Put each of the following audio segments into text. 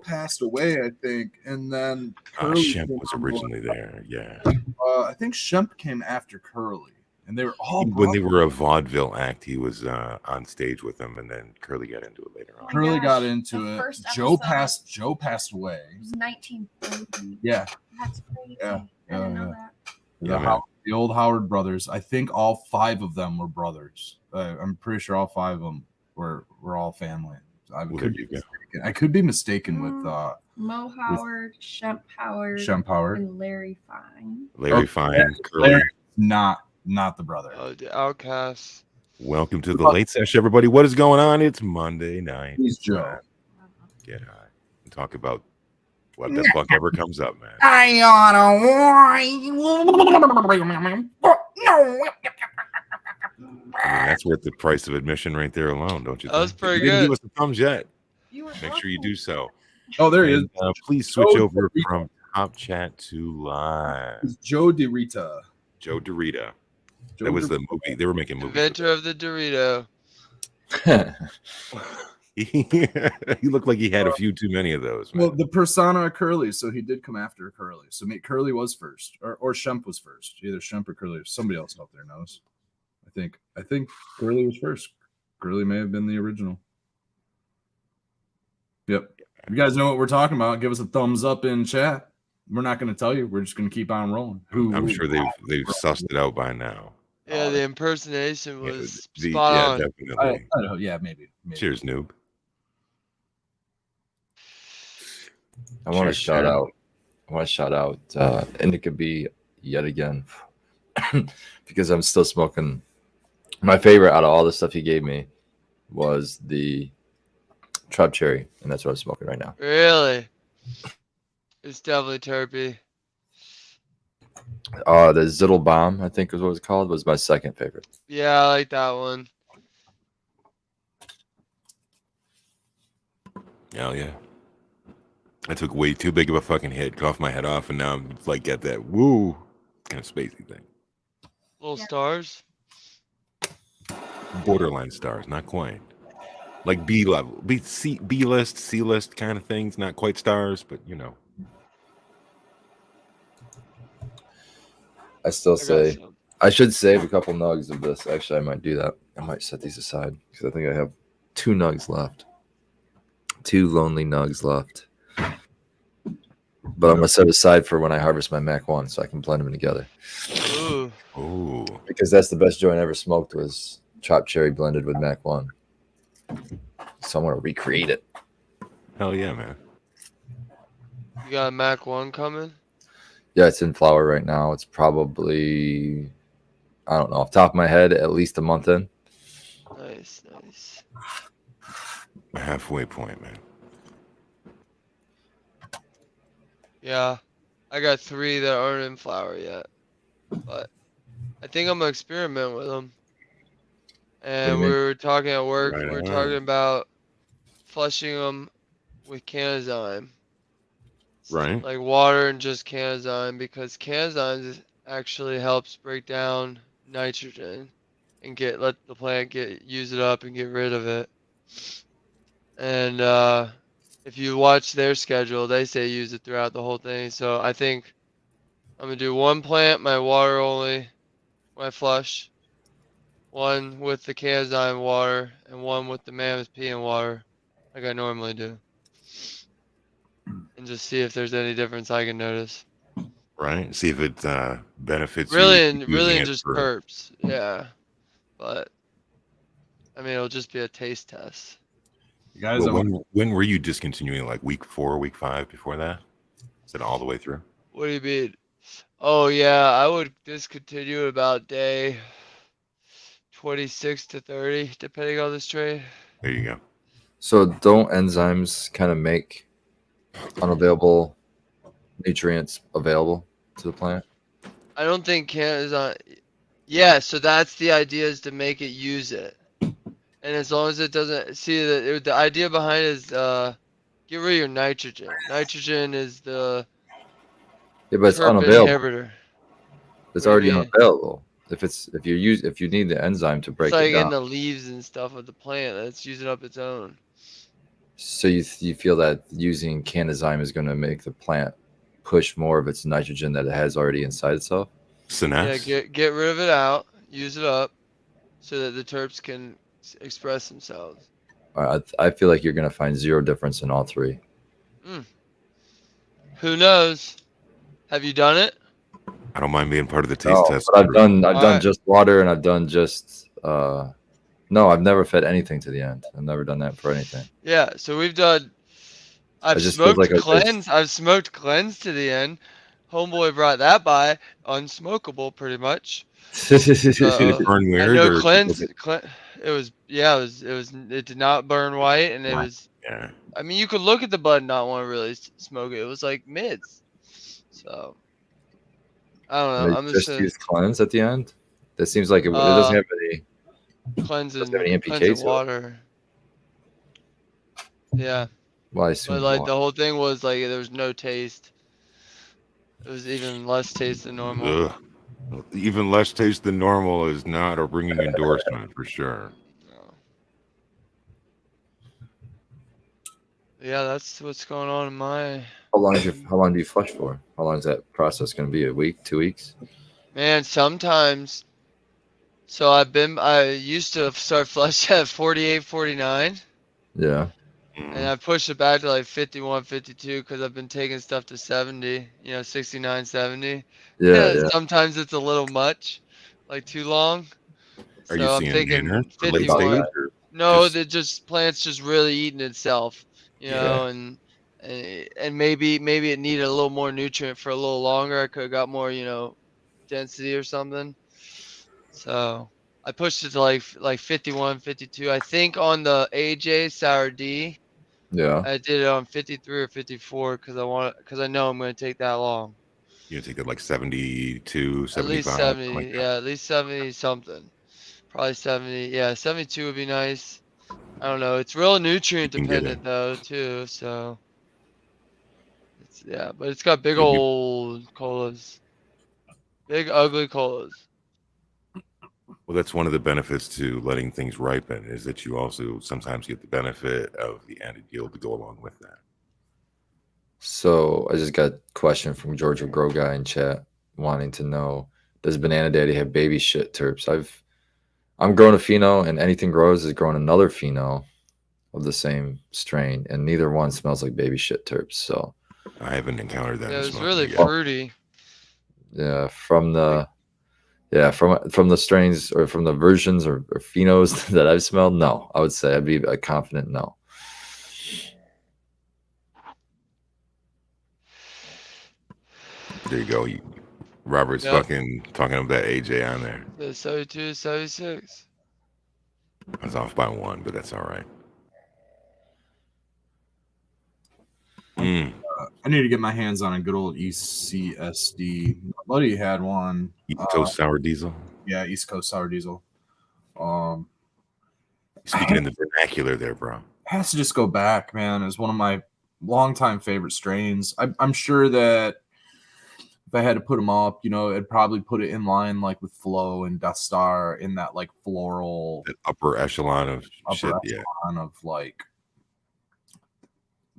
passed away, I think, and then Shemp was originally there. Yeah. I think Shemp came after Curly, and they were all When they were a vaudeville act, he was on stage with them, and then Curly got into it later on. Curly got into it. Joe passed away. It was 1930. Yeah. That's crazy. Yeah. I didn't know that. The old Howard brothers. I think all 5 of them were brothers. I'm pretty sure all 5 of them were all family. I could be mistaken with Mo Howard, Shemp Howard, and Larry Fine. Fine, Curly. Larry, not the brother. Oh, the Outcast. Welcome to the Late Sesh, everybody. What is going on? It's Monday night. He's Joe. Get high and talk about what the fuck ever comes up, man. I mean, that's worth the price of admission right there alone, don't you think? That was pretty good. Give us the thumbs yet. Make sure you do so. Oh, there he is. Please switch over from Top Chat to Live. It's Joe DeRita. Joe DeRita. That was the movie. They were making movies. Inventor of the Dorito. He looked like he had a few too many of those. Man. Well, the persona of Curly, so he did come after Curly. So Curly was first, or Shemp was first. Either Shemp or Curly. Somebody else out there knows. I think Curly was first. Curly may have been the original. Yep. If you guys know what we're talking about, give us a thumbs up in chat. We're not going to tell you. We're just going to keep on rolling. I'm sure they've sussed it out by now. Yeah, the impersonation was spot on. Definitely. Yeah, maybe. Cheers, noob. I want to shout out Indica B yet again because I'm still smoking. My favorite out of all the stuff he gave me was the Trap Cherry, and that's what I'm smoking right now. Really? It's definitely terpy. The Ziddle Bomb, I think is what it was called, was my second favorite. Yeah, I like that one. Hell yeah. I took way too big of a fucking hit, coughed my head off, and now I'm like at that woo kind of spacey thing. Little stars? Borderline stars, not quite. Like B level, B list, C list kind of things, not quite stars, but you know. I still say I should save a couple nugs of this. Actually, I might do that. I might set these aside because I think I have 2 nugs left. 2 lonely nugs left. But I'm gonna set aside for when I harvest my Mac 1 so I can blend them together. Ooh. Because that's the best joint I ever smoked was chopped cherry blended with Mac 1. So I'm gonna recreate it. Hell yeah, man. You got a Mac 1 coming? Yeah, it's in flower right now. It's probably, I don't know, off the top of my head, at least a month in. Nice. A halfway point, man. Yeah, I got 3 that aren't in flower yet, but I think I'm gonna experiment with them. And we were talking at work. We were talking about flushing them with Canazyme. Right. Like water and just Canazyme, because Canazyme actually helps break down nitrogen and let the plant use it up and get rid of it. And if you watch their schedule, they say use it throughout the whole thing. So I think I'm gonna do 1 plant, my water only, my flush, 1 with the Canazyme water, and 1 with the Mammoth pea and water, like I normally do. And just see if there's any difference I can notice. Right. See if it benefits really you. Really just perps. Yeah. But I mean, it'll just be a taste test. You guys, when were you discontinuing? Like week 4, week 5 before that? Is it all the way through? What do you mean? Oh yeah, I would discontinue about day 26 to 30, depending on the strain. There you go. So don't enzymes kind of make unavailable nutrients available to the plant? I don't think Canazyme. Yeah, so that's the idea, is to make it use it. And as long as it doesn't, see, the idea behind it is get rid of your nitrogen. Nitrogen is the but it's unavailable. Inhibitor. It's already unavailable. If you need the enzyme to break it down. It's like it down. in the leaves and stuff of the plant that's using up its own. So you feel that using Canazyme is going to make the plant push more of its nitrogen that it has already inside itself? Synapse? Yeah, get rid of it out, use it up, so that the terps can express themselves. I feel like you're going to find zero difference in all three. Who knows? Have you done it? I don't mind being part of the taste test. But I've done Alright. just water, and I've done just no, I've never fed anything to the end. I've never done that for anything. Yeah, so we've done. I've just feels smoked like cleanse. I've smoked cleanse to the end. Homeboy brought that by, unsmokable, pretty much. Did it burn I weird? know Or cleanse. It was it did not burn white, and it was. yeah. I mean, you could look at the bud and not want to really smoke it. It was like mids. So I don't know. I'm just just use cleanse at the end. That seems like it doesn't have any. cleansing NPK to it? water. Yeah. Well, I assume But like water. the whole thing was like there was no taste. It was even less taste than normal. Ugh. Even less taste than normal is not a ringing endorsement for sure. No. Yeah, that's what's going on in my How long do you flush for? How long is that process going to be? A week, 2 weeks? man. Sometimes, so I used to start flush at 48, 49, Yeah. and I pushed it back to like 51, 52 because I've been taking stuff to 70, 69, 70. Yeah. Sometimes it's a little much, like too long. Are you So I'm seeing thinking gainers for late 51. stage? Or No, just- plants just really eating itself, Yeah. and maybe it needed a little more nutrient for a little longer. I could have got more, density or something. So I pushed it to like 51, 52. I think on the AJ Sour D, Yeah. I did it on 53 or 54 because I know I'm going to take that long. You take it like 72, At 75. least something 70, like that. yeah, at least 70 something. Probably 70. Yeah, 72 would be nice. I don't know. It's real nutrient You can get dependent though too, so but it's got big Maybe- old colas. Big ugly colas. Well, that's one of the benefits to letting things ripen is that you also sometimes get the benefit of the added yield to go along with that. So I just got a question from Georgia Grow Guy in chat wanting to know, does Banana Daddy have baby shit terps? I'm growing a pheno, and Anything Grows is growing another pheno of the same strain, and neither one smells like baby shit terps. So I haven't encountered that. Yeah, in it was smoking really yet. fruity. yeah, from the strains or from the versions or phenos that I've smelled, no, I would say I'd be a confident no. There you go. Robert's Yep. fucking talking about that AJ on there. The 72, 76. I was off by one, but that's all right. I need to get my hands on a good old ECSD. My buddy had one. East Coast Sour Diesel. Yeah, East Coast Sour Diesel. Speaking in the vernacular there, bro. Has to just go back, man. It's one of my longtime favorite strains. I'm sure that if I had to put them up, I'd probably put it in line like with Flow and Death Star in that like floral That upper echelon of shit. Yeah. of like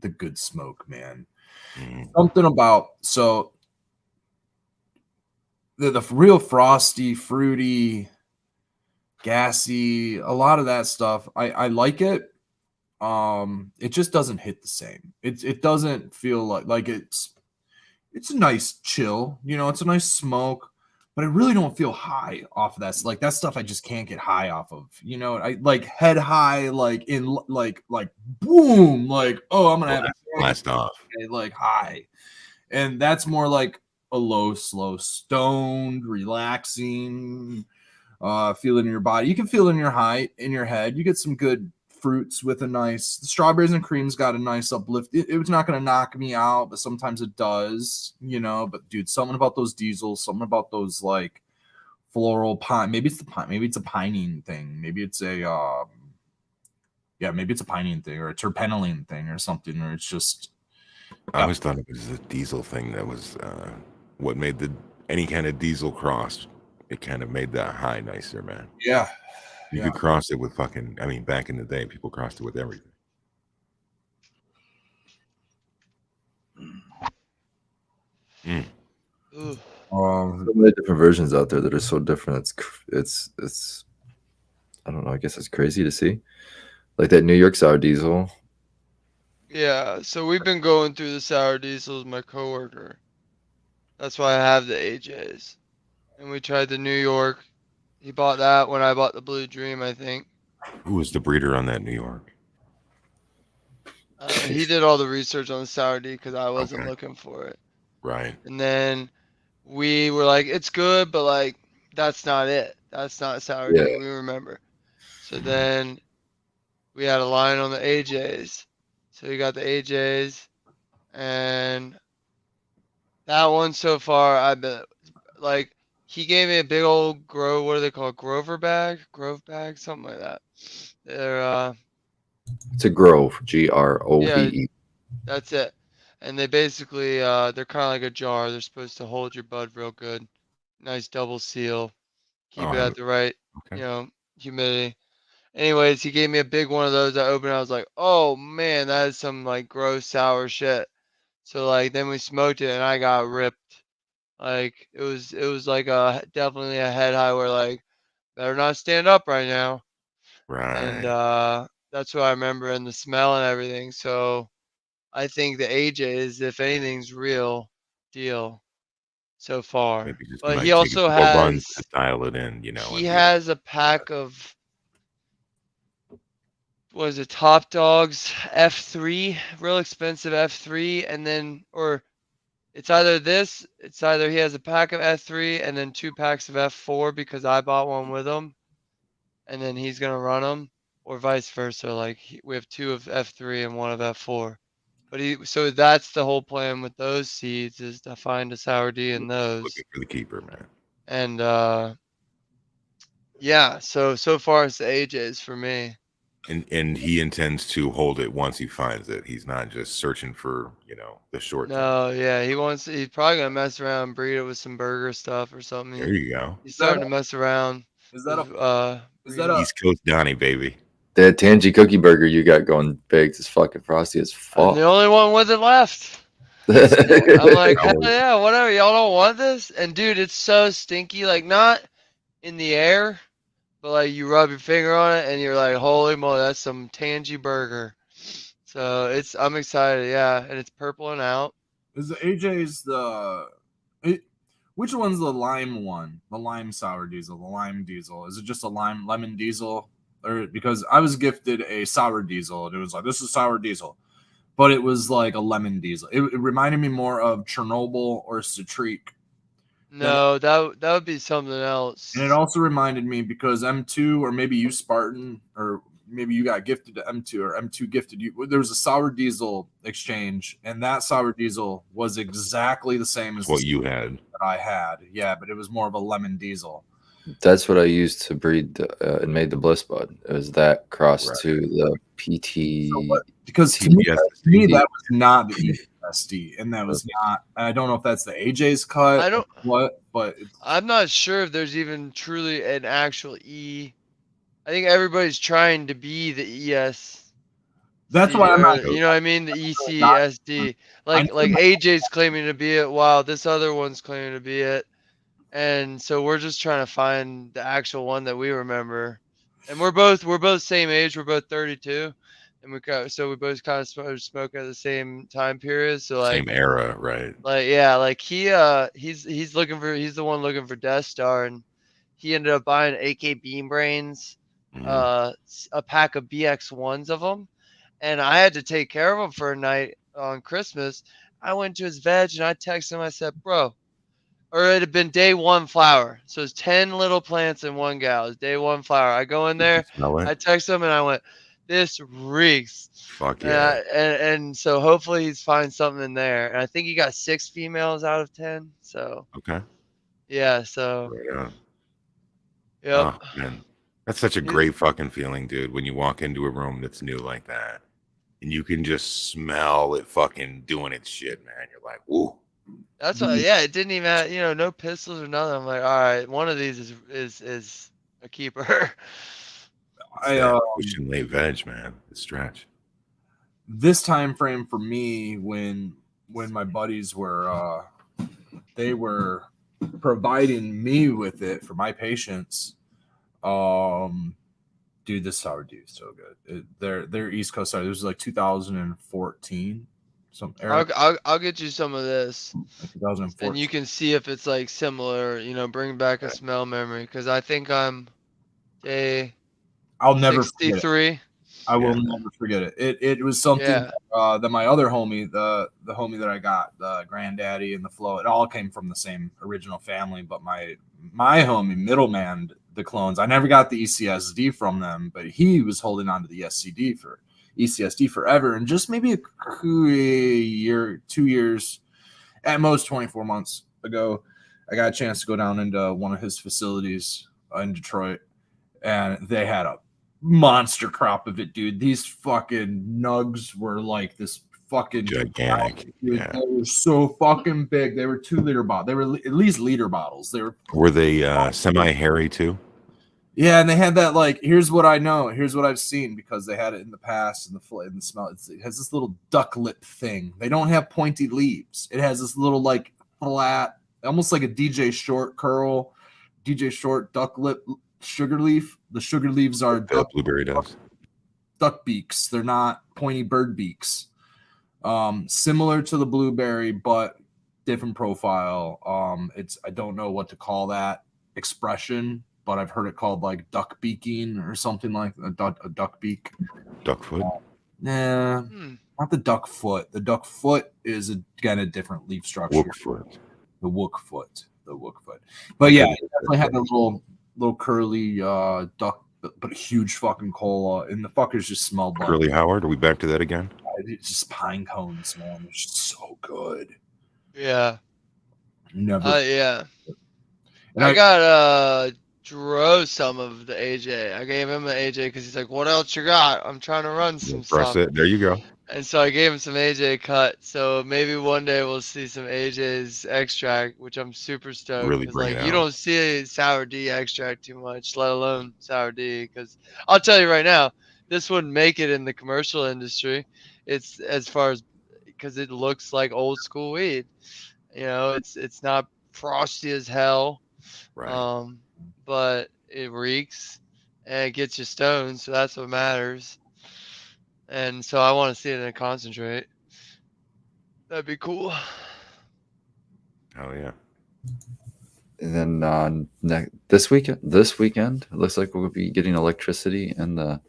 the good smoke, man. Mm. Something about the real frosty, fruity, gassy, a lot of that stuff. I like it. It just doesn't hit the same. It doesn't feel like it's a nice chill, it's a nice smoke, but I really don't feel high off of that. Like that stuff I just can't get high off of. I like head high, like in like boom, like I'm gonna have Blast off. like high. And that's more like a low, slow, stoned, relaxing feeling in your body. You can feel it in your head. You get some good fruits with the strawberries and cream's got a nice uplift. It's not going to knock me out, but sometimes it does, but dude, something about those diesels, something about those like floral pine. Maybe it's the pine. Maybe it's a pinene thing. Maybe it's a, maybe it's a pinene thing or a terpenoline thing or something, or it's just, I always thought it was a diesel thing that was what made any kind of diesel cross. It kind of made that high nicer, man. Yeah. You could cross it with back in the day, people crossed it with everything. Ooh. So many different versions out there that are so different. It's I don't know. I guess it's crazy to see, like that New York sour diesel. Yeah, so we've been going through the sour diesels, my coworker. That's why I have the AJs. And we tried the New York. He bought that when I bought the Blue Dream, I think. Who was the breeder on that New York? He did all the research on the sour D because I wasn't Okay. looking for it. Right. And then we were like, it's good, but like that's not it. That's not sour D. Yeah. We remember. So then we had a line on the AJs. So we got the AJs, and that one so far, I've been like, he gave me a big old what do they call it? Grove bag, something like that. They're It's a Grove, Grove. yeah, that's it. And they basically they're kind of like a jar. They're supposed to hold your bud real good. Nice double seal. Keep Oh, it at the right, okay. humidity. Anyways, he gave me a big one of those. I opened it, I was like, oh man, that is some like gross sour shit. So like then we smoked it and I got ripped. Like it was like definitely a head high where like better not stand up right now. And Right. that's what I remember, and the smell and everything. So I think the AJ is, if anything's, real deal so far. Maybe just But he might take a also couple runs has to dial it in, he and be like, has a pack of, what is it, Top Dogs F3, real expensive F3, and then it's either he has a pack of F3 and then 2 packs of F4 because I bought one with him, and then he's gonna run them, or vice versa. Like we have 2 of F3 and 1 of F4. But so that's the whole plan with those seeds, is to find a sour D in those. looking for the keeper, man. And yeah, so far it's the AJs for me. And he intends to hold it once he finds it. He's not just searching for, the short term. No, yeah, he's probably gonna mess around and breed it with some burger stuff or something. There you go. He's starting to mess around. Is that with, East Coast Donnie, baby. That Tangy cookie burger you got going big is fucking frosty as I'm fuck. the only one with it left. I'm like, hell yeah, whatever. Y'all don't want this? And dude, it's so stinky. Like, not in the air, but like you rub your finger on it and you're like, holy moly, that's some tangy burger. So I'm excited, yeah. And it's purple and out. Is the AJ's which one's the lime one? The lime sour diesel, the lime diesel. Is it just a lemon diesel? Or because I was gifted a sour diesel and it was like, this is sour diesel. But it was like a lemon diesel. It reminded me more of Chernobyl or Citrique. No, that would be something else. And it also reminded me, because M2, or maybe you Spartan, or maybe you got gifted to M2, or M2 gifted you. There was a sour diesel exchange, and that sour diesel was exactly the same as what you had. That I had. Yeah, but it was more of a lemon diesel. That's what I used to breed and made the Bliss Bud. It was that cross to the PT. So because to me, that was not the ESD, and that was not. I don't know if that's the AJ's cut. I don't. What? But I'm not sure if there's even truly an actual E. I think everybody's trying to be the ES. That's why I'm not. You know what I mean? The ECSD. Like AJ's claiming to be it, while this other one's claiming to be it. And so we're just trying to find the actual one that we remember. And we're both same age. We're both 32, and we both kind of smoke at the same time period. So like same era, right? Like yeah, like he's the one looking for Death Star, and he ended up buying AK Beam Brains, a pack of BX1s of them, and I had to take care of them for a night on Christmas. I went to his veg and I texted him. I said, bro. Or it had been day 1 flower. So it's 10 little plants in one gal. It's day 1 flower. I go in there, I text him, and I went, this reeks. Fuck yeah. And so hopefully he's find something in there. And I think he got 6 females out of 10. So okay. Yeah, so right. Yep. Oh, man. That's such a great fucking feeling, dude, when you walk into a room that's new like that. And you can just smell it fucking doing its shit, man. You're like, woo. That's why, yeah, it didn't even have, no pistols or nothing. I'm like, all right, one of these is a keeper. Pushing late veg, man. The stretch. This time frame for me, when my buddies were they were providing me with it for my patients. Dude, this sourdough is so good. They're East Coast sourdough. This was like 2014. I'll get you some of this, like 2014. and you can see if it's like similar. Bring back a smell memory, because I think I'm day I'll never forget it. 63. I will never forget it. It was something that my other homie, the homie that I got, the granddaddy and the flow, it all came from the same original family. But my homie, middleman, the clones, I never got the ECSD from them, but he was holding on to the ECSD forever. And just maybe a year, 2 years, at most 24 months ago, I got a chance to go down into one of his facilities in Detroit, and they had a monster crop of it, dude. These fucking nugs were like this fucking gigantic. Dude, they were so fucking big. They were 2-liter bottles. They were at least liter bottles. Were they semi-hairy too? Yeah, and they had that, like, here's what I know, here's what I've seen, because they had it in the past, and the smell. It has this little duck lip thing. They don't have pointy leaves. It has this little, like, flat, almost like a DJ Short curl, DJ Short duck lip sugar leaf. The sugar leaves are blueberry does. Duck beaks. They're not pointy bird beaks. Similar to the blueberry, but different profile. I don't know what to call that expression, but I've heard it called like duck beaking or something like a duck beak. Duck foot? Nah, not the duck foot. The duck foot is again a different leaf structure. Wook foot. The wook foot. But yeah, it definitely had a little curly duck, but a huge fucking cola, and the fuckers just smelled like Curly Howard. Are we back to that again? It's just pine cones, man. They're just so good. Yeah. Never. Yeah. And I got Drew some of the AJ. I gave him the AJ because he's like, "What else you got? I'm trying to run some Press stuff." it. There you go. And so I gave him some AJ cut. So maybe one day we'll see some AJ's extract, which I'm super stoked. Really bring it you out. don't see sour D extract too much, let alone sour D. Because I'll tell you right now, this wouldn't make it in the commercial industry. It's as far as because it looks like old school weed. It's not frosty as hell. Right. But it reeks and it gets you stoned, so that's what matters. And so I want to see it in a concentrate. That'd be cool. Oh yeah. And then this weekend, it looks like we'll be getting electricity in the.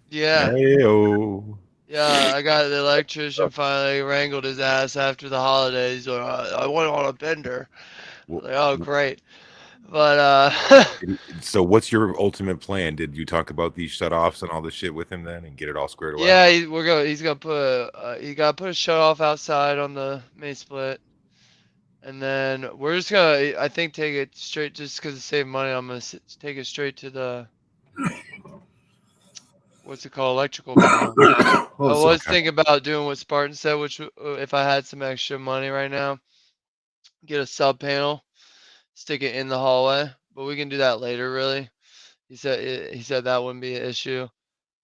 Yeah. Hey-o. Yeah, I got the electrician finally wrangled his ass after the holidays. I went on a bender. Like, oh, great. But so what's your ultimate plan? Did you talk about these shutoffs and all this shit with him then and get it all squared away? Yeah, he's gonna put a shut off outside on the main split, and then we're just gonna I think take it straight just because to save money. I'm gonna take it straight to the what's it called, electrical panel. I was thinking about doing what Spartan said, which if I had some extra money right now, get a sub panel, stick it in the hallway, but we can do that later. Really, he said that wouldn't be an issue.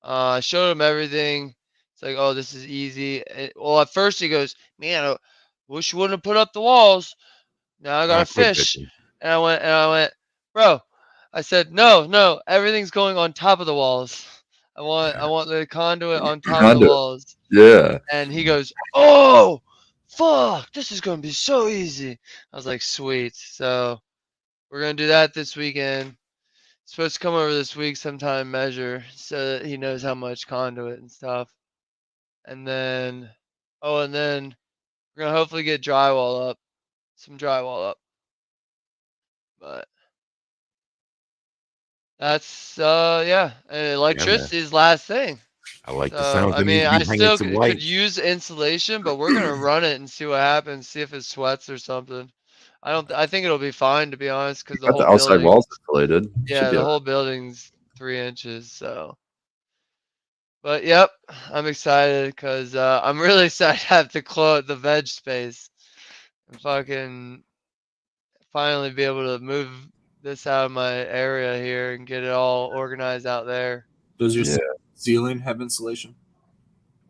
I showed him everything. It's like, oh, this is easy. Well, at first he goes, man, I wish you wouldn't have put up the walls. Now I got a fish. And I went, bro. I said, no, everything's going on top of the walls. I want the conduit on top of the walls. Yeah. And he goes, oh, fuck, this is gonna be so easy. I was like, sweet. So we're gonna do that this weekend. Supposed to come over this week sometime, measure so that he knows how much conduit and stuff. And then we're gonna hopefully get some drywall up. But that's and electricity is last thing. I like the sound. I mean, I still could use insulation, but we're gonna run it and see what happens, see if it sweats or something. I think it'll be fine, to be honest, because the outside walls insulated. Yeah, the whole building's 3 inches. So, but yep, I'm excited because I'm really excited to have the veg space and fucking finally be able to move this out of my area here and get it all organized out there. Does your ceiling have insulation?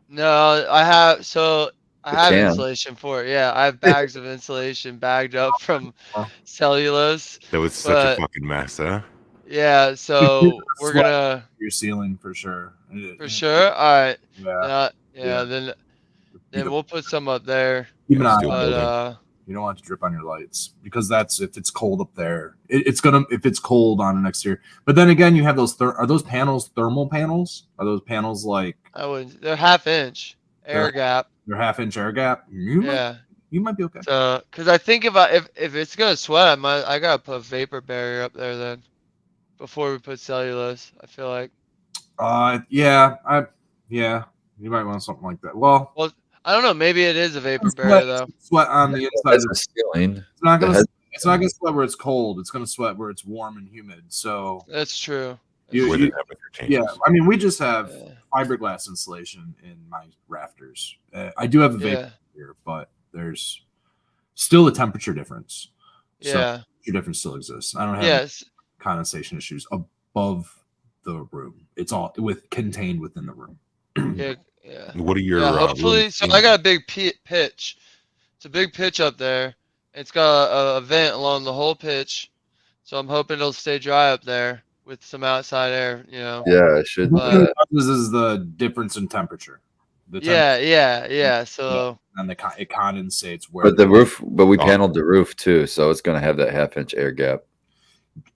No, I have. So I You have can. insulation for it. Yeah, I have bags of insulation bagged up from cellulose. That was such a But fucking mess, huh? yeah, so we're Sweat gonna your ceiling for sure. for sure. All right. Yeah. Yeah. Then we'll put some up there. Keep an Yeah, eye steel on it. building. You don't want it to drip on your lights because that's if it's cold up there. It's gonna if it's cold on an exterior. But then again, you have those. Are those panels thermal panels? Are those panels like I wouldn't. They're half-inch air gap. they're half-inch air gap? Yeah. You might be okay. So, cause I think if it's gonna sweat, I gotta put a vapor barrier up there then, before we put cellulose. I feel like. Yeah, you might want something like that. Well, I don't know. Maybe it is a vapor barrier though. sweat on the inside. That's a ceiling. It's not gonna. The head- It's not gonna sweat where it's cold. It's gonna sweat where it's warm and humid. So That's true. Where the temperature changes. yeah, I mean, we just have Yeah. fiberglass insulation in my rafters. I do have a vapor Yeah. here, but there's still a temperature difference. So Yeah. temperature difference still exists. I don't have Yes. condensation issues above the room. It's all contained within the room. Yeah. Yeah. What are your Yeah. Hopefully, rooms so doing? I got a big pitch. It's a big pitch up there. It's got a vent along the whole pitch, so I'm hoping it'll stay dry up there with some outside air. You know. Yeah, it should. But- This is the difference in temperature. The Yeah. So. and it condensates where. But the roof, but we Oh. paneled the roof too, so it's going to have that half-inch air gap.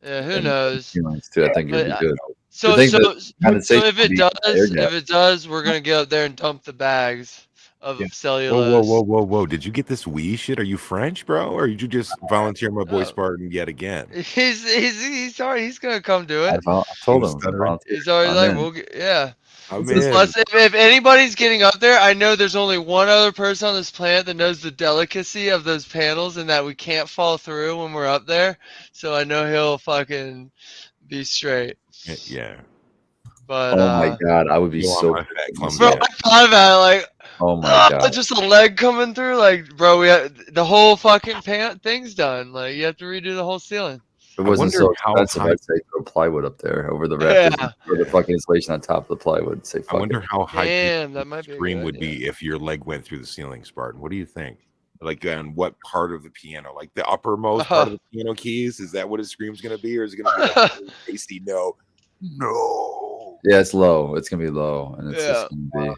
Yeah. Who And knows? ceilings too. I think it'd be But, good. So think so that so condensation if it would be air gap. we're gonna get up there and dump the bags of Yeah. cellulose. Whoa! Did you get this wee shit? Are you French, bro? Or did you just volunteer my boy No. Spartan yet again? He's already he's gonna come do it. I told was him. stuttering. He's already I'm like in. we'll get yeah. I'm Plus, if anybody's getting up there, I know there's only one other person on this planet that knows the delicacy of those panels and that we can't fall through when we're up there. So I know he'll fucking be straight. Yeah. But Oh my god, I would be Go on so. my fat clumsy bro, ass. I thought about it like. Oh my god. Just a leg coming through, like, bro. We have the whole fucking thing's done. Like, you have to redo the whole ceiling. If it wasn't wonder so how expensive, high- I'd say throw plywood up there over the rafters Yeah. or the fucking insulation on top of the plywood. Say I fuck wonder it. how high Damn, that might be a scream good would idea. be if your leg went through the ceiling, Spartan. What do you think? Like on what part of the piano? Like the uppermost part of the piano keys? Is that what his scream's gonna be, or is it gonna be like a tasty no? No. Yeah, it's low. It's gonna be low, and it's just gonna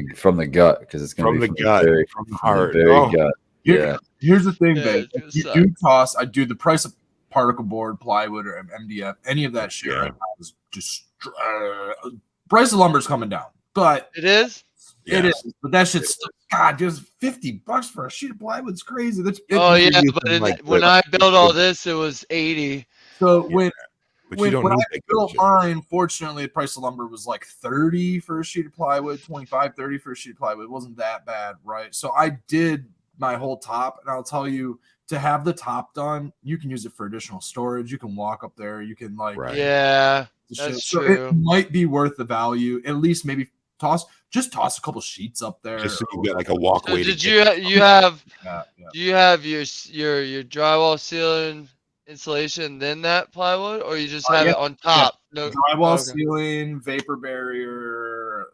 be from the gut because it's gonna From be the gut, very, from the from heart. the very Oh. gut. Yeah. Here's the thing, Yeah, babe. it's gonna If you suck. do toss, I do the price of particle board, plywood, or MDF, any of that shit Yeah. right now is just price of lumber's coming down, but It is. it Yes. is. But that shit's still, God, just $50 for a sheet of plywood's crazy. Oh yeah, you but can, like, when put- I built all this, it was 80. So Yeah. But you don't when I need that good built shit. mine, fortunately, the price of lumber was like 30 for a sheet of plywood, 25, 30 for a sheet of plywood. It wasn't that bad, right? So I did my whole top, and I'll tell you, to have the top done, you can use it for additional storage. You can walk up there. You can like, Right. Yeah, the that's shit. So true. it might be worth the value. At least maybe toss a couple sheets up there. Just so you or get like a So walkway. did to you get- you have yeah. do you have your drywall ceiling insulation then that plywood, or you just have Yeah, it on top? No Drywall, okay. ceiling, vapor barrier,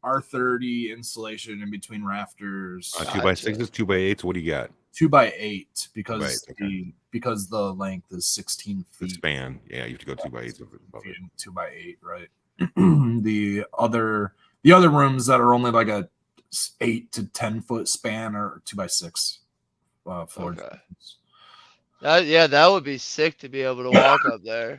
R30 insulation in between rafters. 2x6s, 2x8s. What do you got? 2x8 because 2x8, okay. because the length is 16 The feet. span. Yeah, you have to go 2x8s above it. 2x8, right? the other rooms that are only like a 8 to 10 foot span are 2x6 floor. Okay. That would be sick to be able to walk up there.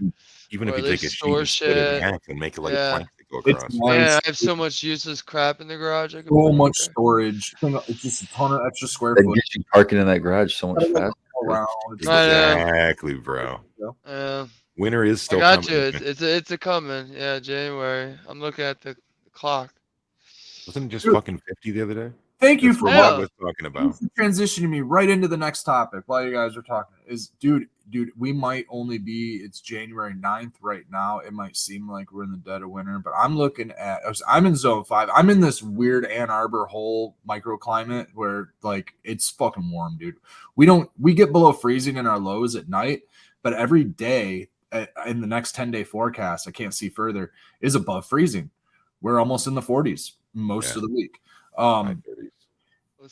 Even Or if at you take a least sheet and split it in shit. half and make it like Yeah. planks that go It's across. nice. Man, I have so much useless crap in the garage. I could So put much up there. storage. It's just a ton of extra square That foot gets you parking in that garage so much faster. around. It's I know. Exactly, bro. Winter is I still got coming. you. man. It's a coming. Yeah, January. I'm looking at the clock. Wasn't it just Dude. fucking 50 the other day? Thank you That's for what Yeah. I was talking about. transitioning me right into the next topic while you guys are talking. Is dude, we might only be, it's January 9th right now. It might seem like we're in the dead of winter, but I'm in zone 5. I'm in this weird Ann Arbor hole microclimate where like it's fucking warm, dude. We get below freezing in our lows at night, but every day in the next 10-day forecast, I can't see further, is above freezing. We're almost in the 40s most Yeah. of the week. High 30s.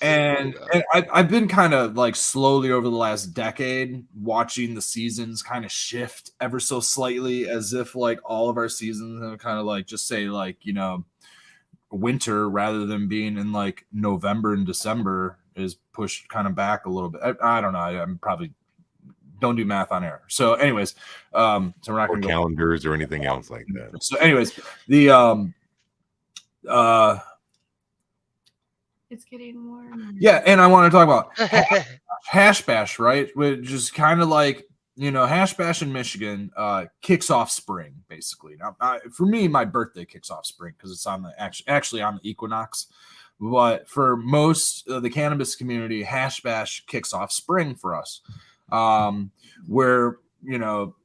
And I've been kind of like slowly over the last decade watching the seasons kind of shift ever so slightly, as if like all of our seasons have kind of like just say like, you know, winter rather than being in like November and December is pushed kind of back a little bit. I don't know. I'm probably don't do math on air. So anyways, so we're not going to go calendars or anything else like that. So anyways, the it's getting warm. yeah, and I want to talk about Hash Bash, right? Which is kind of like, you know, Hash Bash in Michigan kicks off spring basically. Now, for me, my birthday kicks off spring because it's on the actually on the equinox. But for most of the cannabis community, Hash Bash kicks off spring for us, where, you know,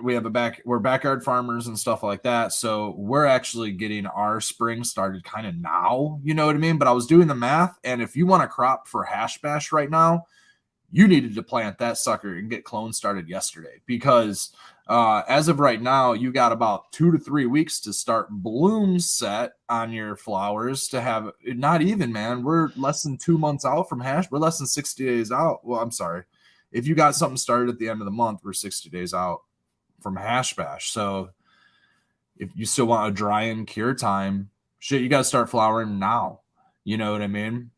we have we're backyard farmers and stuff like that, so we're actually getting our spring started kind of now, you know what I mean? But I was doing the math, and if you want a crop for Hash Bash right now, you needed to plant that sucker and get clones started yesterday, because as of right now, you got about 2 to 3 weeks to start bloom set on your flowers to have, not even, man, we're less than 2 months out from we're less than 60 days out. Well, I'm sorry. If you got something started at the end of the month, we're 60 days out from Hash Bash. So if you still want a dry and cure time, shit, you got to start flowering now. You know what I mean?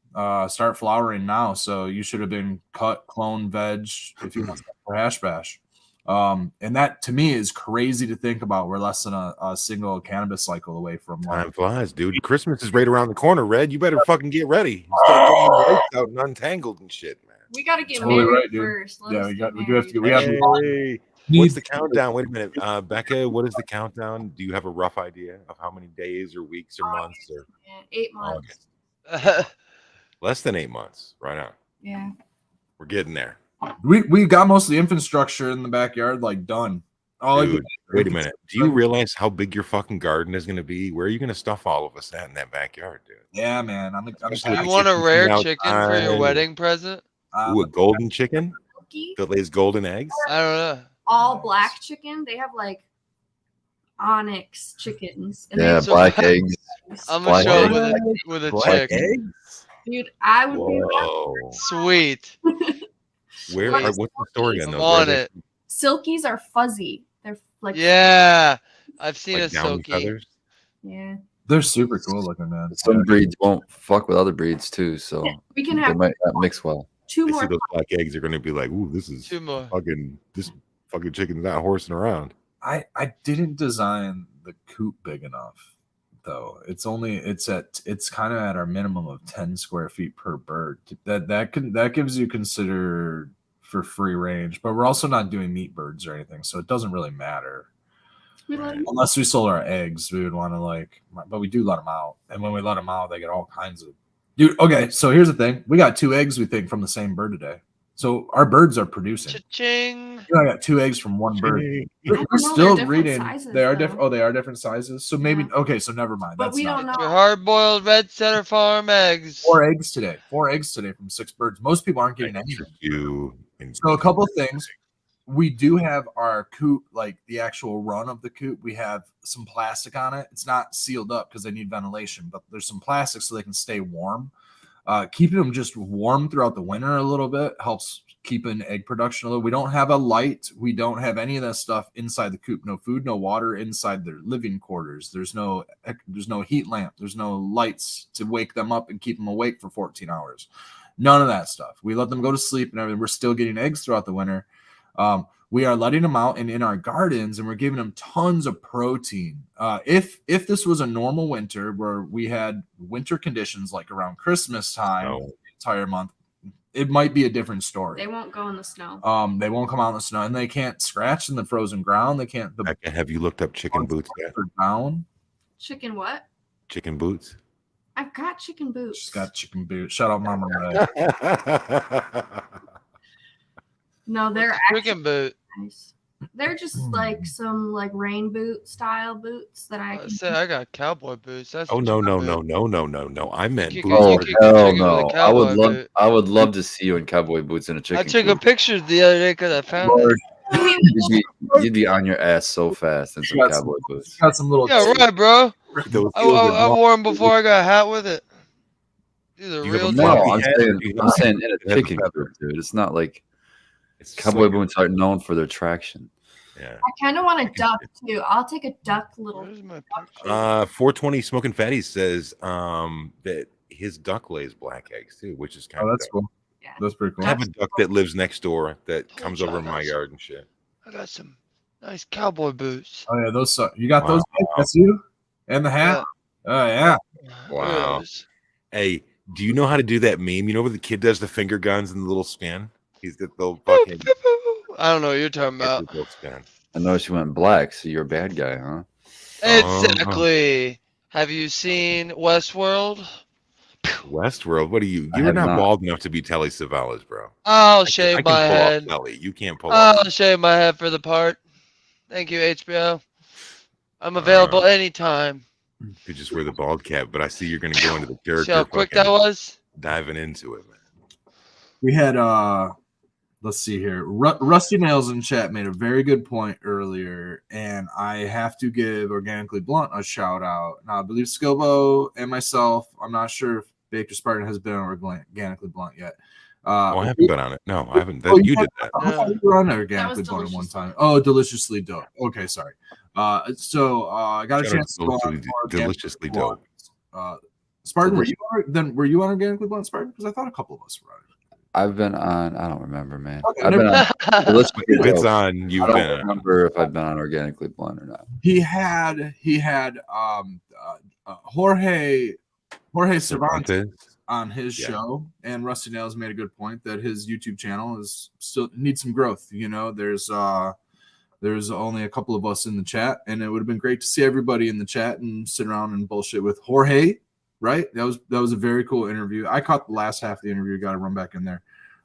Start flowering now. So you should have been cut, clone, veg if you want to for Hash Bash. And that to me is crazy to think about. We're less than a single cannabis cycle away from time flies, dude. Christmas is right around the corner, Red. You better fucking get ready. Start getting the lights out and untangled and shit, man. We got to get Totally married right, dude. first. Yeah, we do have to get. We have. Hey, what's the countdown? Wait a minute, Becca. What is the countdown? Do you have a rough idea of how many days or weeks or months or 8 months? Less than 8 months. Right on. Yeah. We're getting there. We got most of the infrastructure in the backyard like done. Dude, wait a minute. Do you realize how big your fucking garden is going to be? Where are you going to stuff all of us at in that backyard, dude? Yeah, man. I'm you want a rare chicken for your wedding present? Ooh, a golden chicken that lays golden eggs? I don't know. All black chicken. They have like onyx chickens. And Yeah, black eggs. I'm going to show up with a chick. Eggs? Dude, I would be sweet. What's the story on those? On it. Silkies are fuzzy. They're like, yeah, I've seen a silky. Feathers? Yeah, they're super cool looking, man. Some breeds won't fuck with other breeds too, so we can they have might not mix well. 2 I more. see those black eggs are going to be like, ooh, this is 2 more. this fucking chicken's not horsing around. I didn't design the coop big enough though. It's kind of at our minimum of 10 square feet per bird. That gives you consider for free range, but we're also not doing meat birds or anything, so it doesn't really matter. Unless we sold our eggs, we would want to but we do let them out, and when we let them out, they get all kinds of. Dude, okay, so here's the thing: we got 2 eggs we think from the same bird today, so our birds are producing. Cha-ching. I got 2 eggs from one bird. We're still reading. They are different. Oh, they are different sizes. So maybe okay. So never mind. But we don't know. Your hard-boiled red Center Farm eggs. 4 eggs today. 4 eggs today from 6 birds. Most people aren't getting anything. So a couple of things. We do have our coop, like the actual run of the coop. We have some plastic on it. It's not sealed up because they need ventilation, but there's some plastic so they can stay warm. Keeping them just warm throughout the winter a little bit helps keeping egg production a little. We don't have a light. We don't have any of that stuff inside the coop. No food, no water inside their living quarters. There's no heat lamp. There's no lights to wake them up and keep them awake for 14 hours. None of that stuff. We let them go to sleep and everything. We're still getting eggs throughout the winter. We are letting them out and in our gardens, and we're giving them tons of protein. If this was a normal winter where we had winter conditions like around Christmas time, the entire month, it might be a different story. They won't go in the snow. They won't come out in the snow, and they can't scratch in the frozen ground. They can't. Have you looked up chicken boots yet? Down. Chicken what? Chicken boots. I've got chicken boots. She's got chicken boots. Shout out Mama Ray. No, they're chicken boot. Nice. They're just like some rain boot style boots that I can. I got cowboy boots. That's no. I meant boots. Oh hell no! I would love to see you in cowboy boots and a chicken. I took a picture the other day because I found it. You'd be on your ass so fast in some cowboy boots. Got some little. Yeah, right, bro. I wore them before I got a hat with it. These are You have a real No, floppy I'm hat, saying, or do you I'm have saying a- in it a has a chicken feather? coop, dude. It's not like It's cowboy like boots are known for their traction. yeah. I kind of want a duck too. I'll take a duck little. Where's my duck picture? baby. 420 Smoking Fatty says that his duck lays black eggs too, which is kind Oh, of that's dope. cool. Yeah. That's pretty I cool. have a duck that lives next door that Told comes you over I in got my some- yard and shit. I got some nice cowboy boots. Oh yeah, those suck. You got Wow. those? That's you and the hat. Oh yeah. Look at Wow. those. Hey, do you know how to do that meme? You know where the kid does the finger guns and the little spin? He's got the Boop, fucking boop, boop. I don't know what you're talking about. little spin. I noticed you went black, so you're a bad guy, huh? Exactly. Have you seen Westworld? Westworld. What are you? I You're have not not. bald enough to be Telly Savalas, bro. I'll I shave can my pull head. off Telly. You can't pull off. I'll shave my head for the part. Thank you, HBO. I'm available anytime. Could just wear the bald cap, but I see you're gonna go into the See how character, quick fucking that was? diving into it, man. We had let's see here. Rusty Nails in chat made a very good point earlier, and I have to give Organically Blunt a shout out. Now I believe Skilbo and myself. I'm not sure if Baker Spartan has been on Organically Blunt yet. Oh, I haven't been on it. No, I haven't. Oh, You did that. I thought you were on Organically That was Blunt at one deliciously time. dope. Oh, deliciously dope. Okay, sorry. So I got a Shout out chance to go on deliciously- Organically deliciously Blunt. dope. Spartan, were you on Organically Blunt, Spartan? Because I thought a couple of us were on it. I've been on. I don't remember, man. Okay, I've been on. Let's If it's on, I you've don't been on. remember if I've been on Organically Blunt or not. He had Jorge Cervantes on his Yeah. show, and Rusty Nails made a good point that his YouTube channel is still needs some growth. You know, there's only a couple of us in the chat, and it would have been great to see everybody in the chat and sit around and bullshit with Jorge. Right? That was a very cool interview. I caught the last half of the interview. Got to run back in there.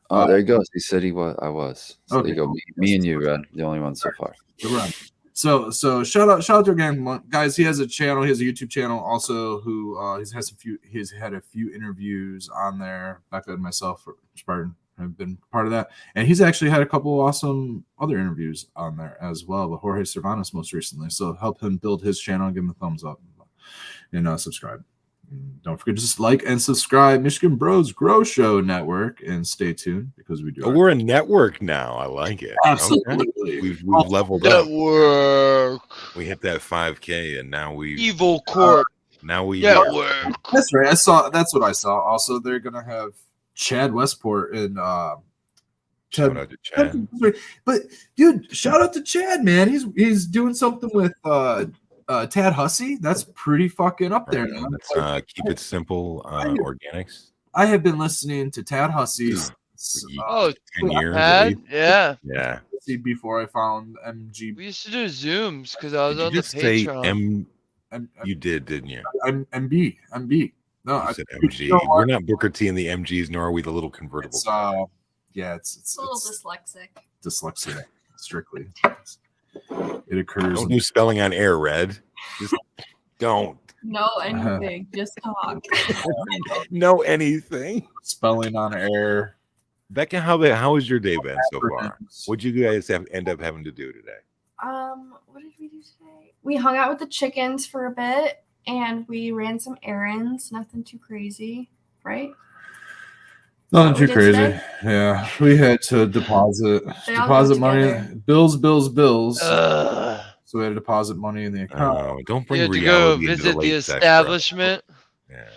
Oh, there he goes. He said he was. I was. So Okay. there you go. Me and you, Red, the only ones so far. So shout out to Organic guys. He has a channel. He has a YouTube channel also. Who he's had a few interviews on there. Becca and myself, Spartan, have been part of that, and he's actually had a couple awesome other interviews on there as well. With Jorge Cervantes most recently. So help him build his channel. Give him a thumbs up and subscribe. Don't forget to just like and subscribe, Michigan Bros Grow Show Network, and stay tuned because we do. Oh, we're a network now. I like it. Absolutely. Okay. We've leveled up. Network. We hit that 5K, and now we Evil Court. now we Network. That's right. That's what I saw. Also, they're gonna have Chad Westport and shout out to Chad. But dude, shout out to Chad, man. He's doing something with Tad Hussey. That's pretty fucking up there, man. Let's keep it simple. Organics. I have been listening to Tad Hussey's Oh, 10 years. at Pat? least. Yeah. Yeah. before I found MG. We used to do Zooms because I was Did you on the just say Patreon. You did, didn't you? MB. No, You said MG. We're not Booker T and the MGs, nor are we the little convertible. It's It's a little dyslexic. dyslexia strictly. It occurs. Don't do spelling on air, Red. Just don't No anything. Just talk. know anything. Spelling on air. Becca, how was your day been so far? What'd you guys end up having to do today? What did we do today? We hung out with the chickens for a bit and we ran some errands. Nothing too crazy, right? Nothing What we too did crazy. today? Yeah, we had to deposit They all go money. together. Bills. Ugh. So we had to deposit money in the account. Oh, don't You bring had to go reality into visit the late sex, bro. establishment. Yeah.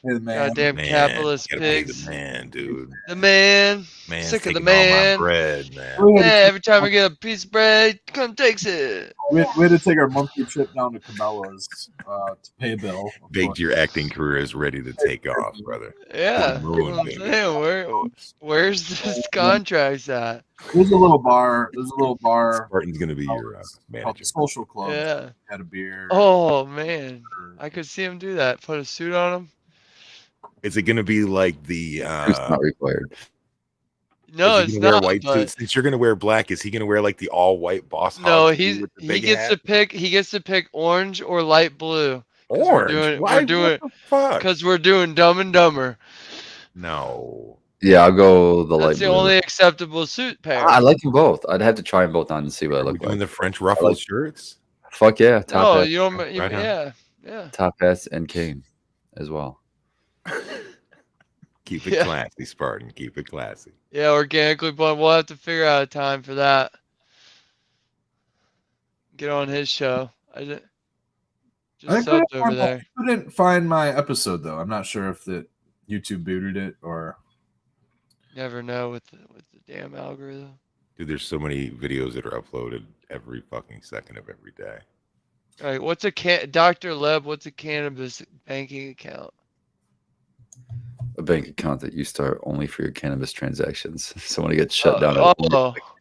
Hey, the man. Goddamn Man, capitalist gotta pay pigs. the man, dude. The man. Man, Sick of the taking all my man. bread, man. We had, Hey, every time I get a piece of bread, come takes it. we had to take our monthly trip down to Cabela's to pay a bill. of Baked, course. your acting career is ready to take off, brother. Yeah. Moon, You know what I'm baby. saying? Where's this contract at? There's a little bar. Spartan's gonna be your called manager. the Social Club. Yeah. Had a beer. Oh man, I could see him do that. Put a suit on him. Is it gonna be like the? It's not required. No, is it's he gonna not. wear white but- suits? Since you're gonna wear black, is he gonna wear like the all white boss? No, hog suit with the he big gets hat? to pick. He gets to pick orange or light blue. orange. doing- Why? we're doing- What the fuck? Because we're doing Dumb and Dumber. No. Yeah, I'll go the light That's the blue. only acceptable suit pair. I like them both. I'd have to try them both on and see what I Are we look doing like. the French ruffled like- shirts? Fuck yeah, top No, hats, you don't. Right on. Yeah, yeah. top hats, and cane as well. Keep it Yeah. classy, Spartan. Keep it classy. Yeah, organically, but we'll have to figure out a time for that. Get on his show. I Just subbed over there. I couldn't find my episode though. I'm not sure if the YouTube booted it or. Never know with the damn algorithm. Dude, there's so many videos that are uploaded every fucking second of every day. All right, what's a Dr. Leb? What's a cannabis banking account? A bank account that you start only for your cannabis transactions. So when it gets shut down,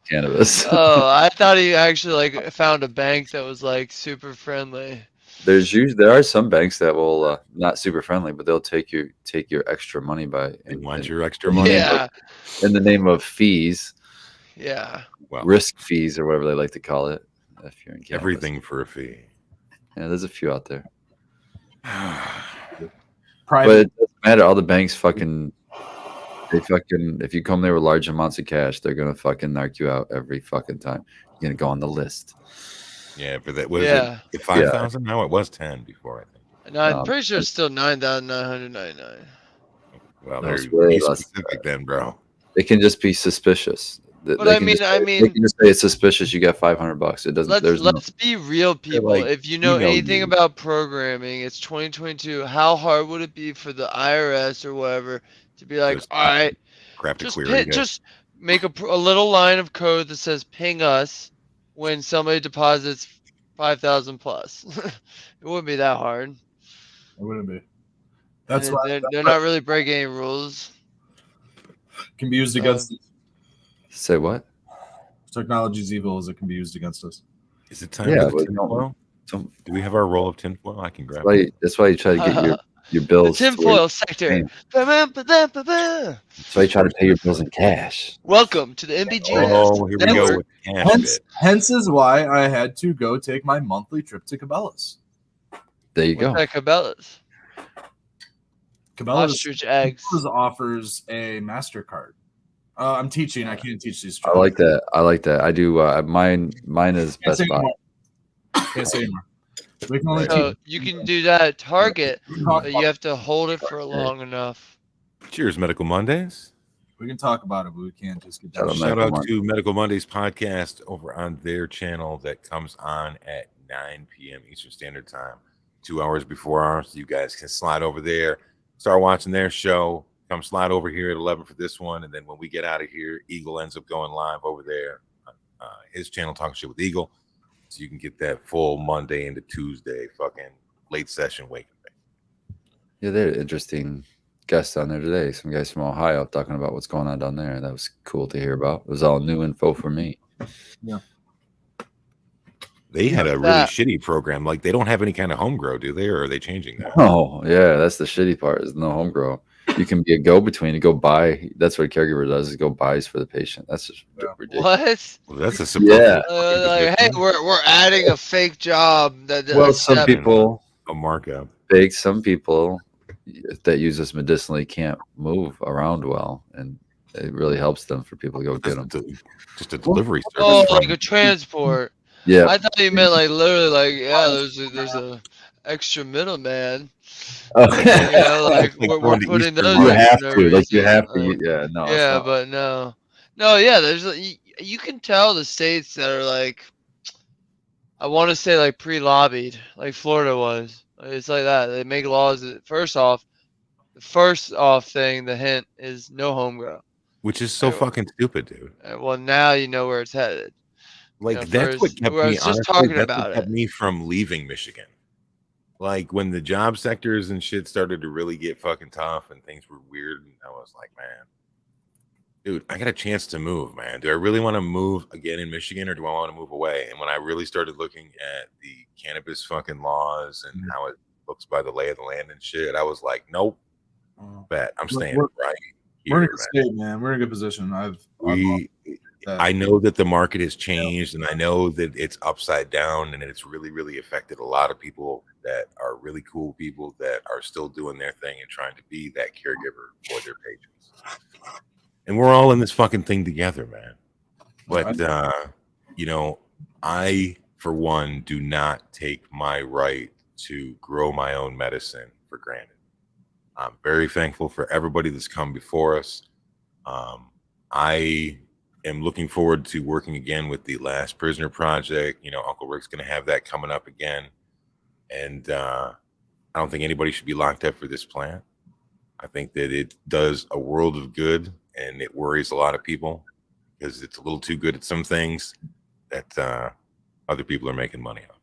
cannabis. Oh, I thought he actually like found a bank that was like super friendly. There are some banks that will not super friendly, but they'll take your extra money They want your extra money. Yeah. In the name of fees. Yeah. Well, risk fees or whatever they like to call it. If you're in cannabis. Everything for a fee. Yeah, there's a few out there. Private. But it doesn't matter. All the banks if you come there with large amounts of cash, they're gonna fucking knock you out every fucking time. You're gonna go on the list. Yeah, for that. What is it? 5,000? No, it was 10 before, I think. No, I'm pretty sure it's still 9,999. Well, No, they're it's way less specific then, bro. It can just be suspicious. But they I mean, they can just say it's suspicious. You got $500. It doesn't. Let's be real, people. like, If you know email anything you. about programming, it's 2022. How hard would it be for the IRS or whatever to be like, Just all right, Crap to query. just make a little line of code that says ping us when somebody deposits 5,000 plus. It wouldn't be that hard. It wouldn't be. That's And why they're not really breaking any rules. can be used against us. Say what? Technology's evil as it can be used against us. Is it time Yeah, for the but tinfoil? don't- Do we have our roll of tinfoil? I can grab it. That's why you try to get your The bills. to where- tinfoil sector. Ba-bam-ba-bam-ba-bam. That's why you try to pay your bills in cash. Welcome to the MBG. Oh, here we go with the cash bit. Hence is why I had to go take my monthly trip to Cabela's. There you What's go. that Cabela's? Cabela's Ostrich eggs. offers a MasterCard. I'm teaching. I can't teach these. I like that. I do. Mine is Best Buy. Can't say anymore. We can only So teach. you can do that at Target, Talk but you have to hold it for long enough. Cheers, Medical Mondays. We can talk about it, but we can't just get Shout down. out Shout Medical out to Medical Mondays podcast over on their channel that comes on at 9 p.m. Eastern Standard Time, 2 hours before ours. So you guys can slide over there, start watching their show. Come slide over here at 11 for this one, and then when we get out of here, Eagle ends up going live over there on his channel, Talking Shit with Eagle, so you can get that full Monday into Tuesday fucking late session wake. Yeah, they're interesting guests on there today. Some guys from Ohio talking about what's going on down there. That was cool to hear about. It was all new info for me. Yeah. They had a really shitty program. Like, they don't have any kind of home grow, do they? Or are they changing that? Oh, yeah, that's the shitty part. Is no home grow. You can be a go-between and go buy. That's what a caregiver does, is go buys for the patient. That's just ridiculous. What? Well, that's a Like, hey, we're adding a fake job. Well, some people a markup. big. Some people that use this medicinally can't move around well, and it really helps them for people to go get them. Just a delivery service. Oh, from- like a transport. Yeah, I thought you meant like literally like, yeah, there's a extra middleman. okay. You know, like Like we're going to putting Eastern those. You in have for no to, like, you reason. have to. Yeah, no. it's Yeah, not. but no, yeah. There's you can tell the states that are like, I want to say like pre-lobbied, like Florida was. It's like that. They make laws that the first off thing, the hint is no home grow. Which is so fucking stupid, dude. Well, now you know where it's headed. Like, Yeah, that's what kept I me. was just Honestly, talking that's about what kept it. me from leaving Michigan. Like, when the job sectors and shit started to really get fucking tough and things were weird, and I was like, man, dude, I got a chance to move, man. Do I really want to move again in Michigan, or do I want to move away? And when I really started looking at the cannabis fucking laws and how it looks by the lay of the land and shit, I was like, nope, bet I'm staying right We're in a here, good man. state, man. We're in a good position. I know that the market has changed, and I know that it's upside down, and it's really, really affected a lot of people that are really cool people that are still doing their thing and trying to be that caregiver for their patients. And we're all in this fucking thing together, man. But you know, I, for one, do not take my right to grow my own medicine for granted. I'm very thankful for everybody that's come before us. I am looking forward to working again with the Last Prisoner Project. You know, Uncle Rick's going to have that coming up again. And I don't think anybody should be locked up for this plant. I think that it does a world of good, and it worries a lot of people because it's a little too good at some things that other people are making money off.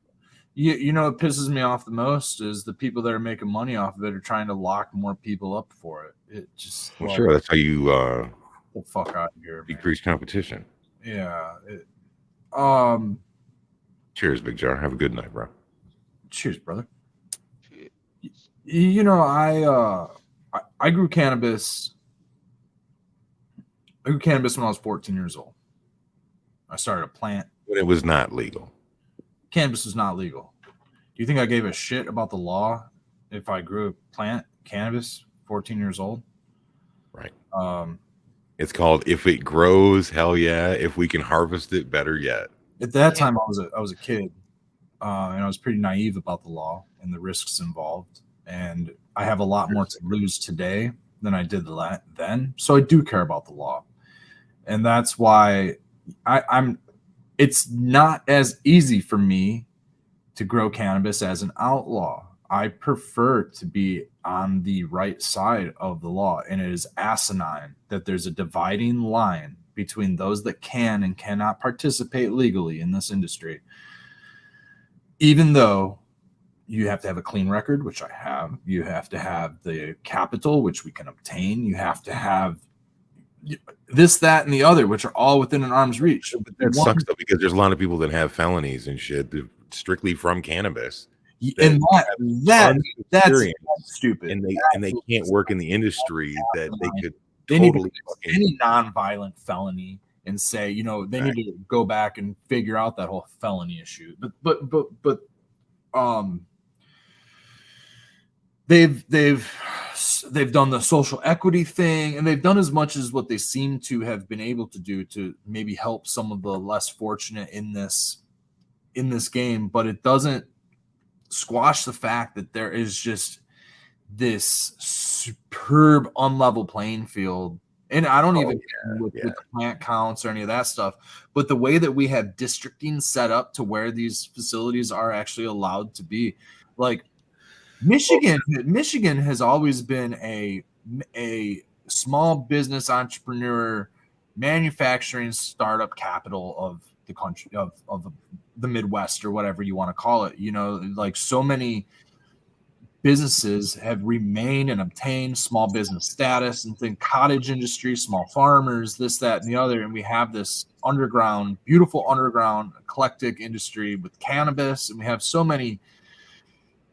You know what pisses me off the most is the people that are making money off of it are trying to lock more people up for it. It just Well, sure, that's how you the fuck out of here, man. decrease competition. Yeah. Cheers, Big Jar. Have a good night, bro. Cheers, brother. You know, I grew cannabis. I grew cannabis when I was 14 years old. I started a plant. When it was not legal. Cannabis was not legal. Do you think I gave a shit about the law if I grew a plant, cannabis, 14 years old? Right. It's called If It Grows, hell yeah. If we can harvest it, better yet. At that time, I was a kid, and I was pretty naive about the law and the risks involved. And I have a lot more to lose today than I did then. So I do care about the law, and that's why I'm. It's not as easy for me to grow cannabis as an outlaw. I prefer to be on the right side of the law, and it is asinine that there's a dividing line between those that can and cannot participate legally in this industry. Even though you have to have a clean record, which I have, you have to have the capital, which we can obtain, you have to have this, that, and the other, which are all within an arm's reach. But that sucks though, because there's a lot of people that have felonies and shit strictly from cannabis. And that's stupid. And they can't work in the industry that they could They totally need any nonviolent felony and say, you know, they need to go back and figure out that whole felony issue. But they've done the social equity thing, and they've done as much as what they seem to have been able to do to maybe help some of the less fortunate in this game, but it doesn't squash the fact that there is just this superb unlevel playing field. And I don't even care with plant counts or any of that stuff, but the way that we have districting set up to where these facilities are actually allowed to be, like Michigan has always been a small business entrepreneur manufacturing startup capital of the country, of the Midwest, or whatever you want to call it. You know, like so many businesses have remained and obtained small business status, and think cottage industry, small farmers, this, that, and the other. And we have this beautiful underground eclectic industry with cannabis. And we have so many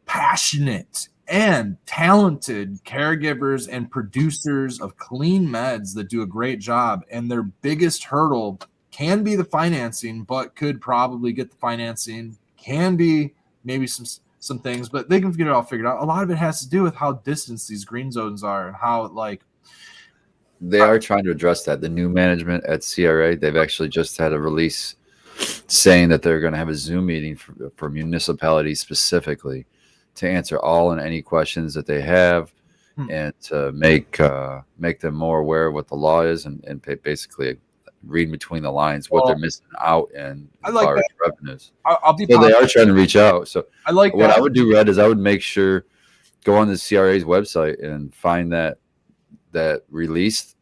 passionate and talented caregivers and producers of clean meds that do a great job. And their biggest hurdle can be the financing, but could probably get the financing, can be maybe some things, but they can get it all figured out. A lot of it has to do with how distant these green zones are and how, like, they are trying to address that. The new management at CRA, they've actually just had a release saying that they're going to have a Zoom meeting for municipalities specifically to answer all and any questions that they have, and to make them more aware of what the law is, and basically read between the lines what they're missing out in as far as revenues. They are trying to reach out. So I like what I would do, Red, is I would make sure go on the CRA's website and find that release,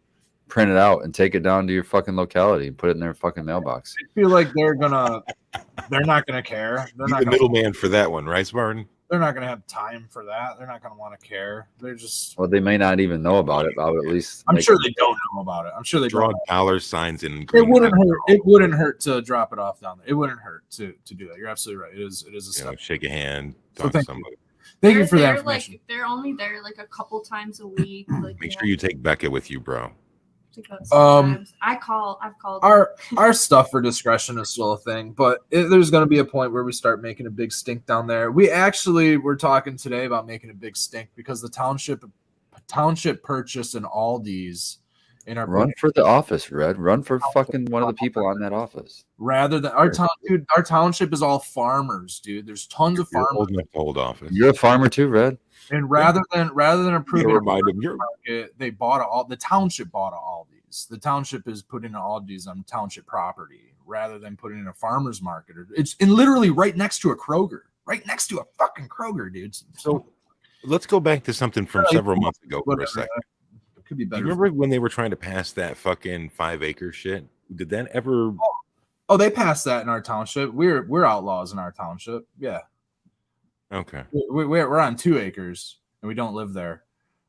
print it out, and take it down to your fucking locality and put it in their fucking mailbox. I feel like they're not gonna care. They're not the middleman for that one, right, Spartan? They're not going to have time for that. They're not going to want to care. They're just. Well, they may not even know about it, but I would at least. I'm sure they don't know about it. I'm sure they draw dollar signs in. It wouldn't hurt. It wouldn't hurt to drop it off down there. It wouldn't hurt to do that. You're absolutely right. It is a step. Shake a hand. Talk to somebody. Thank you for that information. Like, they're only there like a couple times a week. Like, Make sure you take Becca with you, bro. I've called our stuff for discretion is still a thing, but there's going to be a point where we start making a big stink down there. We actually were talking today about making a big stink because the township purchased an Aldi's in our Run for the office, Red. Run for fucking one of the people on that office. rather than our town, dude. Our township is all farmers, dude. There's tons of You're farmers, old enough to hold office. You're a farmer too, Red. and rather than You improving remind them you're market, they bought all. The township bought Aldi's. The township is putting Aldi's on township property rather than putting in a farmer's market. It's literally right next to a Kroger, right next to a fucking Kroger, dude. so. Let's go back to something from several months ago for a second. It could be Do better. you remember when they were trying to pass that fucking 5-acre shit? Did that ever? Oh, they passed that in our township. We're outlaws in our township. Yeah, Okay. we're on 2 acres and we don't live there,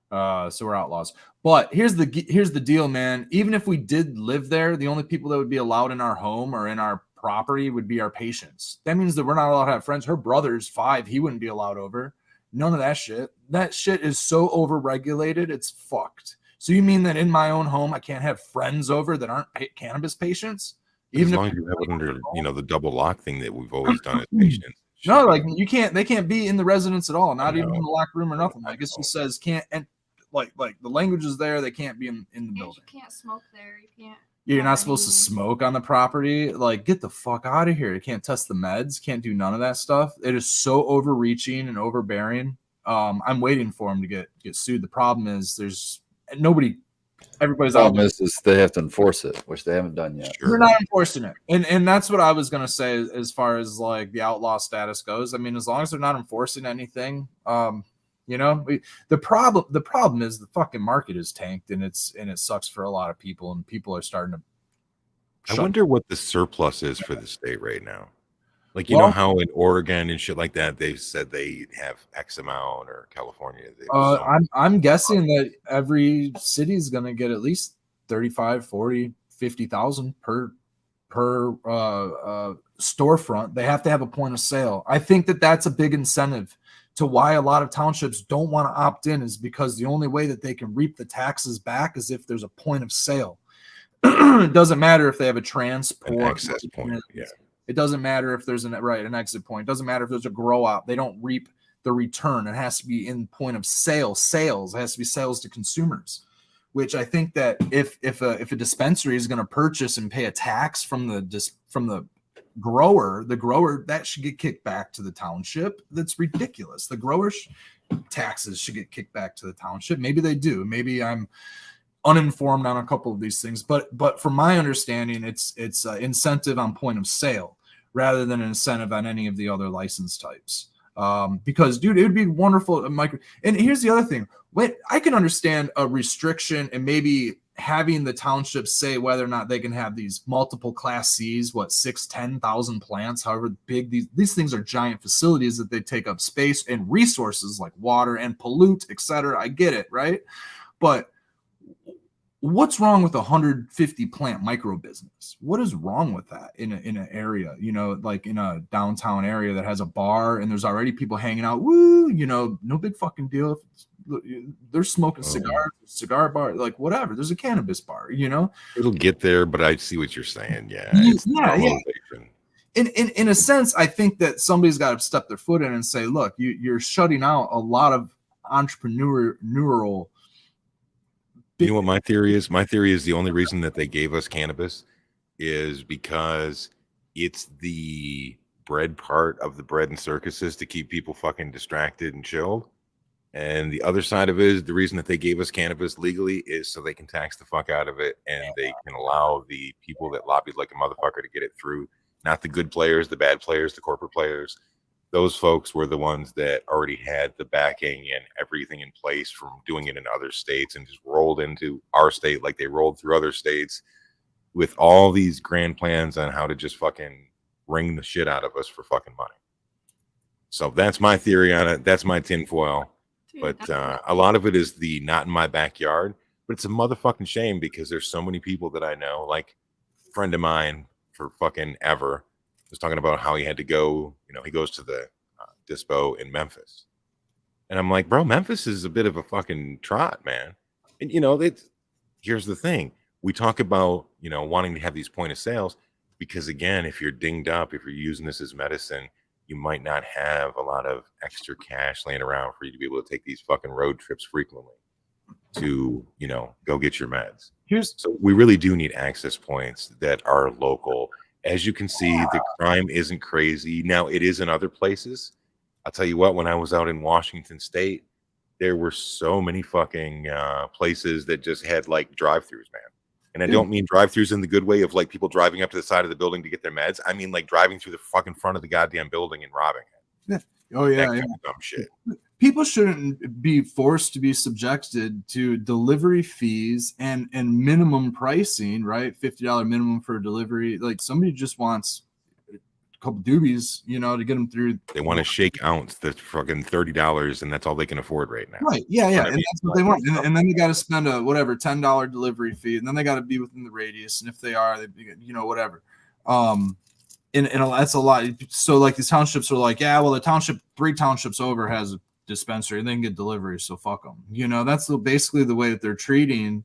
so we're outlaws. But here's the deal, man. Even if we did live there, the only people that would be allowed in our home or in our property would be our patients. That means that we're not allowed to have friends. Her brother's 5; he wouldn't be allowed over. None of that shit. That shit is so overregulated. It's fucked. So you mean that in my own home, I can't have friends over that aren't cannabis patients? As long as you have it under, the double lock thing that we've always done as patients. No, like you can't. They can't be in the residence at all. Not I even know. in the locked room or nothing. Like it just says can't. And like the language is there. They can't be in the And building. you can't smoke there. You can't. You're not supposed to smoke on the property. Like, get the fuck out of here. You can't test the meds. Can't do none of that stuff. It is so overreaching and overbearing. I'm waiting for him to get sued. The problem is there's nobody. Everybody's out. Problem is they have to enforce it, which they haven't done yet. We're not enforcing it, and that's what I was gonna say as far as like the outlaw status goes. I mean, as long as they're not enforcing anything, the problem is the fucking market is tanked, and it sucks for a lot of people, and people are starting to. I wonder what the surplus is for the state right now. Like, you know how in Oregon and shit like that, they've said they have X amount, or California. I'm guessing that every city is going to get at least 35, 40, 50,000 per storefront. They have to have a point of sale. I think that that's a big incentive to why a lot of townships don't want to opt in, is because the only way that they can reap the taxes back is if there's a point of sale. It doesn't matter if they have a transport, an access point. Yeah. It doesn't matter if there's an exit point. It doesn't matter if there's a grow out. They don't reap the return. It has to be in point of sales. It has to be sales to consumers, which I think that if a dispensary is going to purchase and pay a tax from the grower, that should get kicked back to the township. That's ridiculous. The grower's taxes should get kicked back to the township. Maybe they do. Maybe I'm uninformed on a couple of these things, but from my understanding, it's incentive on point of sale rather than an incentive on any of the other license types. Because, dude, it would be wonderful. And here's the other thing: I can understand a restriction and maybe having the townships say whether or not they can have these multiple Class Cs, 10,000 plants, however big these things are, giant facilities that they take up space and resources like water and pollute, etc. I get it, right? But what's wrong with 150 plant micro business? What is wrong with that in an area, like in a downtown area that has a bar and there's already people hanging out? Woo, no big fucking deal. They're smoking cigars, cigar bar, like whatever. There's a cannabis bar, It'll get there, but I see what you're saying. Yeah. Yeah. In a sense, I think that somebody's got to step their foot in and say, look, you're shutting out a lot of entrepreneurial. You know what my theory is? My theory is the only reason that they gave us cannabis is because it's the bread part of the bread and circuses to keep people fucking distracted and chilled. And the other side of it is the reason that they gave us cannabis legally is so they can tax the fuck out of it, and they can allow the people that lobbied like a motherfucker to get it through. Not the good players, the bad players, the corporate players. Those folks were the ones that already had the backing and everything in place from doing it in other states, and just rolled into our state like they rolled through other states with all these grand plans on how to just fucking wring the shit out of us for fucking money. So that's my theory on it. That's my tinfoil. But a lot of it is the not in my backyard. But it's a motherfucking shame because there's so many people that I know, like a friend of mine for fucking ever was talking about how he had to go, he goes to the dispo in Memphis. And I'm like, bro, Memphis is a bit of a fucking trot, man. And, here's the thing. We talk about, wanting to have these point of sales because, again, if you're dinged up, if you're using this as medicine, you might not have a lot of extra cash laying around for you to be able to take these fucking road trips frequently. to, go get your meds. Here's So we really do need access points that are local. As you can see, the crime isn't crazy. Now, it is in other places. I'll tell you what, when I was out in Washington State, there were so many fucking places that just had like drive-throughs, man. And I don't mean drive-throughs in the good way of like people driving up to the side of the building to get their meds. I mean like driving through the fucking front of the goddamn building and robbing it. Yeah. Oh yeah, that kind of dumb shit. People shouldn't be forced to be subjected to delivery fees and minimum pricing, right? $50 minimum for a delivery. Like somebody just wants a couple doobies, to get them through. They want a shake ounce that's fucking $30, and that's all they can afford right now. Right? Yeah, yeah, I and mean, that's what they want. And then they got to spend a whatever $10 delivery fee, and then they got to be within the radius. And if they are, they whatever. And that's a lot. So like these townships are like, yeah, well, the township 3 townships over has a dispensary and they can get delivery, so fuck them. That's basically the way that they're treating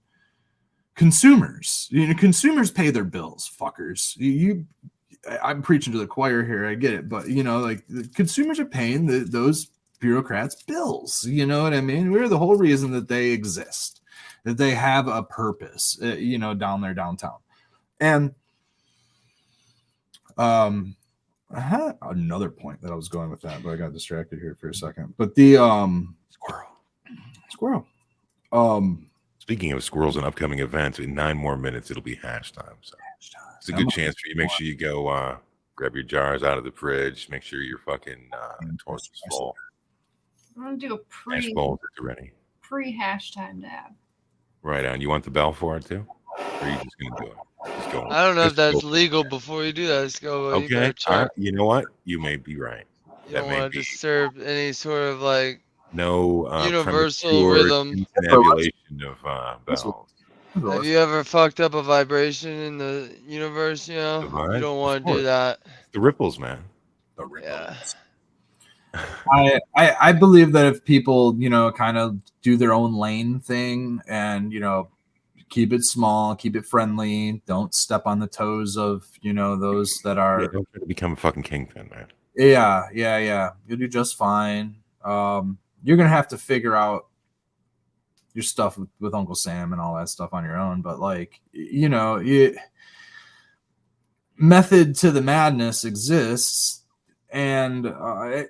consumers. Consumers pay their bills, fuckers. I'm preaching to the choir here, I get it, but like the consumers are paying those bureaucrats bills. You know what I mean? We're the whole reason that they exist, that they have a purpose, down there downtown. And I had another point that I was going with that, but I got distracted here for a second. But the squirrel. Speaking of squirrels and upcoming events, in 9 more minutes it'll be hash time. So it's a good chance for you. Make sure you go grab your jars out of the fridge. Make sure your fucking torch is full. I'm gonna do a Hash bowls at the ready. pre-hash time dab. Right on. You want the bell for it too? Or are you just gonna do it? Just go. I don't know if Just that's go. legal before you do that. Let's go. You Okay. better All check. right. You know what? You may be right. You That don't may want to be. disturb any sort of like No universal premature rhythm. Tabulation of bells. Have you ever fucked up a vibration in the universe? The You vibe? don't Of want to do course. that. The ripples, man. The ripples. Yeah. I believe that if people, kind of do their own lane thing and, keep it small, keep it friendly, don't step on the toes of, those that are. Yeah, don't try to become a fucking kingpin, man. Yeah. You'll do just fine. You're going to have to figure out your stuff with Uncle Sam and all that stuff on your own. But like, method to the madness exists. And the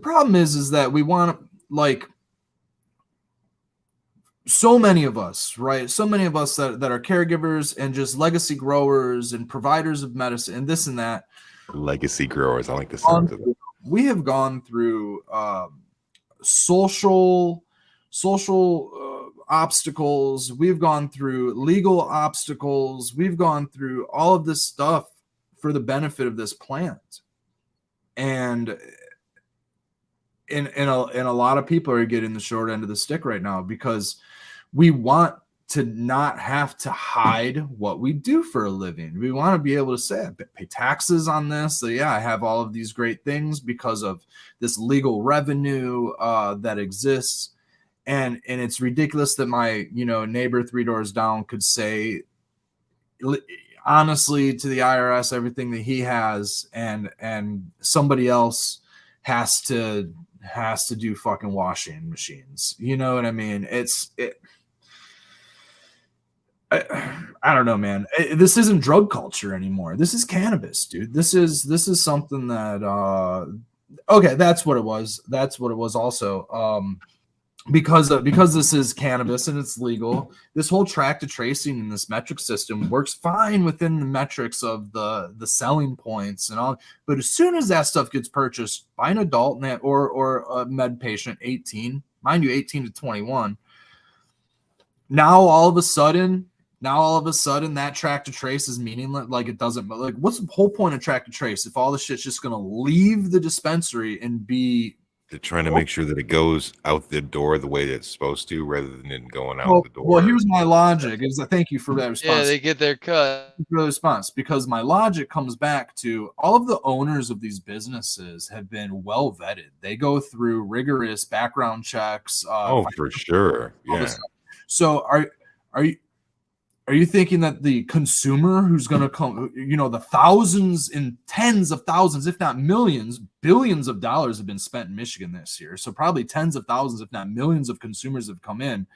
problem is that we want like so many of us, right? So many of us that are caregivers and just legacy growers and providers of medicine and this and that. Legacy growers. I like the sound of it. We have gone through social obstacles. We've gone through legal obstacles. We've gone through all of this stuff for the benefit of this plant. And a lot of people are getting the short end of the stick right now because we want to not have to hide what we do for a living. We want to be able to say, I pay taxes on this. So yeah, I have all of these great things because of this legal revenue that exists. And it's ridiculous that my, neighbor 3 doors down could say, honestly, to the IRS, everything that he has and somebody else has to do fucking washing machines. You know what I mean? I don't know, man. This isn't drug culture anymore. This is cannabis, dude. This is something that okay, that's what it was. That's what it was also. Because this is cannabis and it's legal, this whole track to tracing in this metric system works fine within the metrics of the selling points and all. But as soon as that stuff gets purchased by an adult or a med patient, 18, mind you, 18 to 21, now all of a sudden that track to trace is meaningless. Like it doesn't. Like what's the whole point of track to trace if all the shit's just gonna leave the dispensary and be. They're trying to make sure that it goes out the door the way that it's supposed to, rather than it going out the door. Well, here's my logic. Thank you for that response. Yeah, they get their cut. For the response, because my logic comes back to all of the owners of these businesses have been well vetted. They go through rigorous background checks. For sure. Yeah. So are Are you thinking that the consumer who's going to come, the thousands and tens of thousands, if not millions, billions of dollars have been spent in Michigan this year. So probably tens of thousands, if not millions of consumers have come in.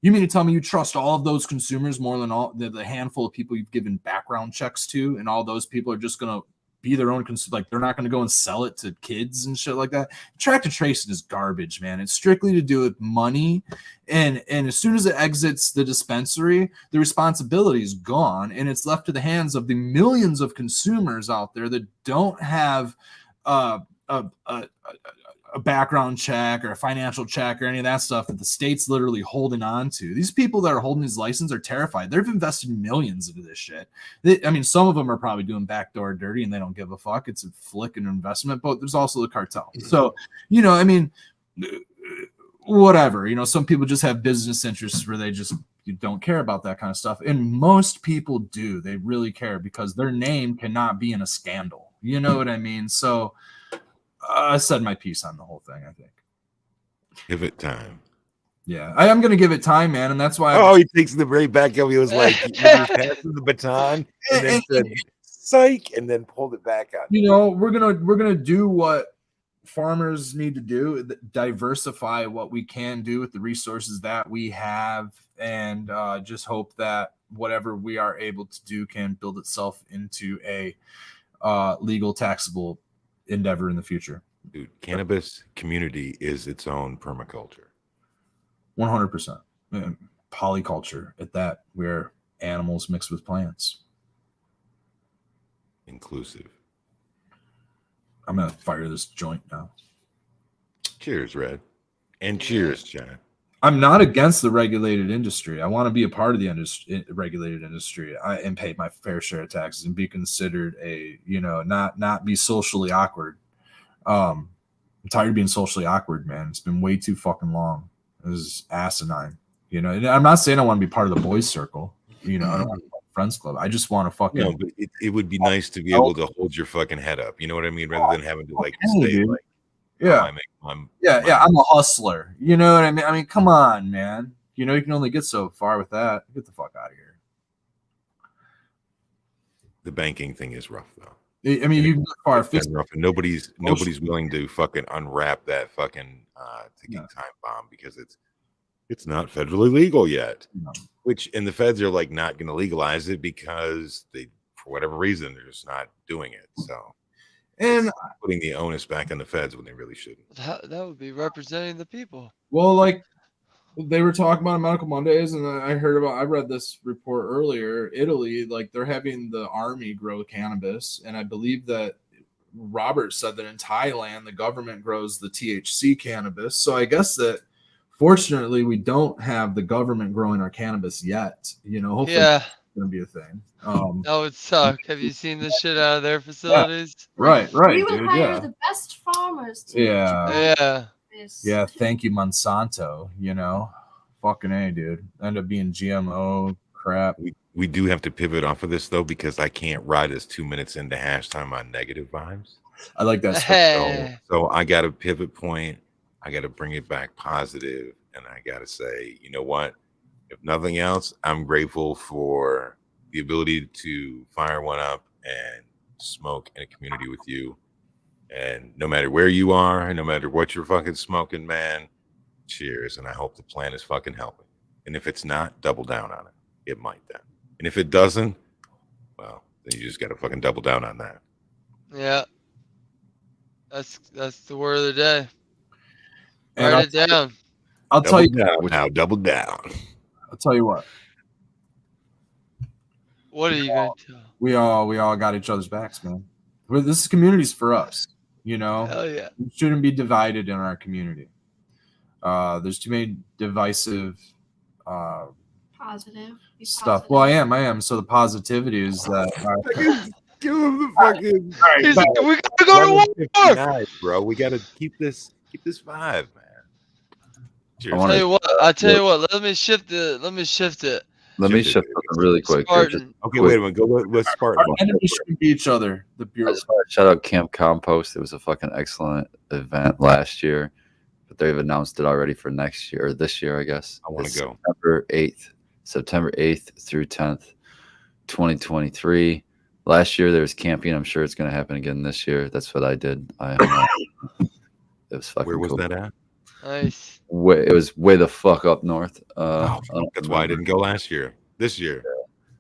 You mean to tell me you trust all of those consumers more than all the handful of people you've given background checks to, and all those people are just going to be their own like they're not going to go and sell it to kids and shit like that? Tractor tracing is garbage, man. It's strictly to do with money, and as soon as it exits the dispensary, the responsibility is gone, and it's left to the hands of the millions of consumers out there that don't have a background check or a financial check or any of that stuff that the state's literally holding on to. These people that are holding these licenses are terrified. They've invested millions into this shit. Some of them are probably doing backdoor dirty and they don't give a fuck. It's a flick and investment, but there's also the cartel. So, whatever, some people just have business interests where they just don't care about that kind of stuff. And most people do. They really care because their name cannot be in a scandal. You know what I mean? So, I said my piece on the whole thing, I think. Give it time. Yeah, I am going to give it time, man. And that's why. He takes the right back up. He was like, he was passing the baton and then said, psych, and then pulled it back out. We're going to do what farmers need to do, diversify what we can do with the resources that we have, and just hope that whatever we are able to do can build itself into a legal, taxable endeavor in the future. Dude, cannabis community is its own permaculture. 100%. Polyculture at that, where animals mix with plants. Inclusive. I'm going to fire this joint now. Cheers, Red. And cheers, Chad. I'm not against the regulated industry. I want to be a part of the regulated industry and pay my fair share of taxes and be considered not be socially awkward. I'm tired of being socially awkward, man. It's been way too fucking long. It was asinine. And I'm not saying I want to be part of the boys circle. I don't want to be friends club. I just want to fucking. No, but it would be nice to be able to hold your fucking head up. You know what I mean? Rather than having to stay dude. like. Yeah. I'm a hustler. You know what I mean? I mean, come on, man. You can only get so far with that. Get the fuck out of here. The banking thing is rough, though. I mean, you can go far. Rough, and nobody's willing to fucking unwrap that fucking ticking time bomb because it's not federally legal yet. No. And the feds are like not going to legalize it because they, for whatever reason, they're just not doing it. So. And putting the onus back on the feds when they really shouldn't. That would be representing the people. Well, they were talking about Medical Mondays, and I read this report earlier. Italy, they're having the army grow cannabis, and I believe that Robert said that in Thailand the government grows the THC cannabis. So I guess that fortunately we don't have the government growing our cannabis yet. Hopefully. Yeah. Gonna be a thing. That would suck. Have you seen the shit out of their facilities? Right, We would dude. hire the best farmers to Yeah, thank you, Monsanto. Fucking A, dude. End up being GMO crap. We do have to pivot off of this though, because I can't ride us 2 minutes into hashtime on negative vibes. I like that. So I got a pivot point. I got to bring it back positive, and I got to say, you know what? If nothing else, I'm grateful for the ability to fire one up and smoke in a community with you. And no matter where you are, and no matter what you're fucking smoking, man, cheers. And I hope the plan is fucking helping. And if it's not, double down on it. It might then. And if it doesn't, well, then you just got to fucking double down on that. Yeah. That's the word of the day. Write it down. I'll tell you now. Double down. I'll tell you what. What are you going to tell? We all got each other's backs, man. This is communities for us. Hell yeah. We shouldn't be divided in our community. There's too many divisive positive stuff. Well, I am. So the positivity is that. Give him the fucking. All right, we gotta go to war, bro. We gotta keep this vibe, man. Cheers. I'll tell you what. Let me shift it. Let me shift something really quick. Okay, wait a minute. Go with Spartan. Our enemies shouldn't be each other. The Bureau. I just want to shout out Camp Compost. It was a fucking excellent event last year, but they've announced it already for next year or this year, I guess. I want to go. September 8th. September 8th through 10th, 2023. Last year there was camping. I'm sure it's going to happen again this year. That's what I did. I hung out. It was fucking Where was cool. that at? Nice. It was way the fuck up north. Oh, I don't that's why I remember. didn't go last year. This year.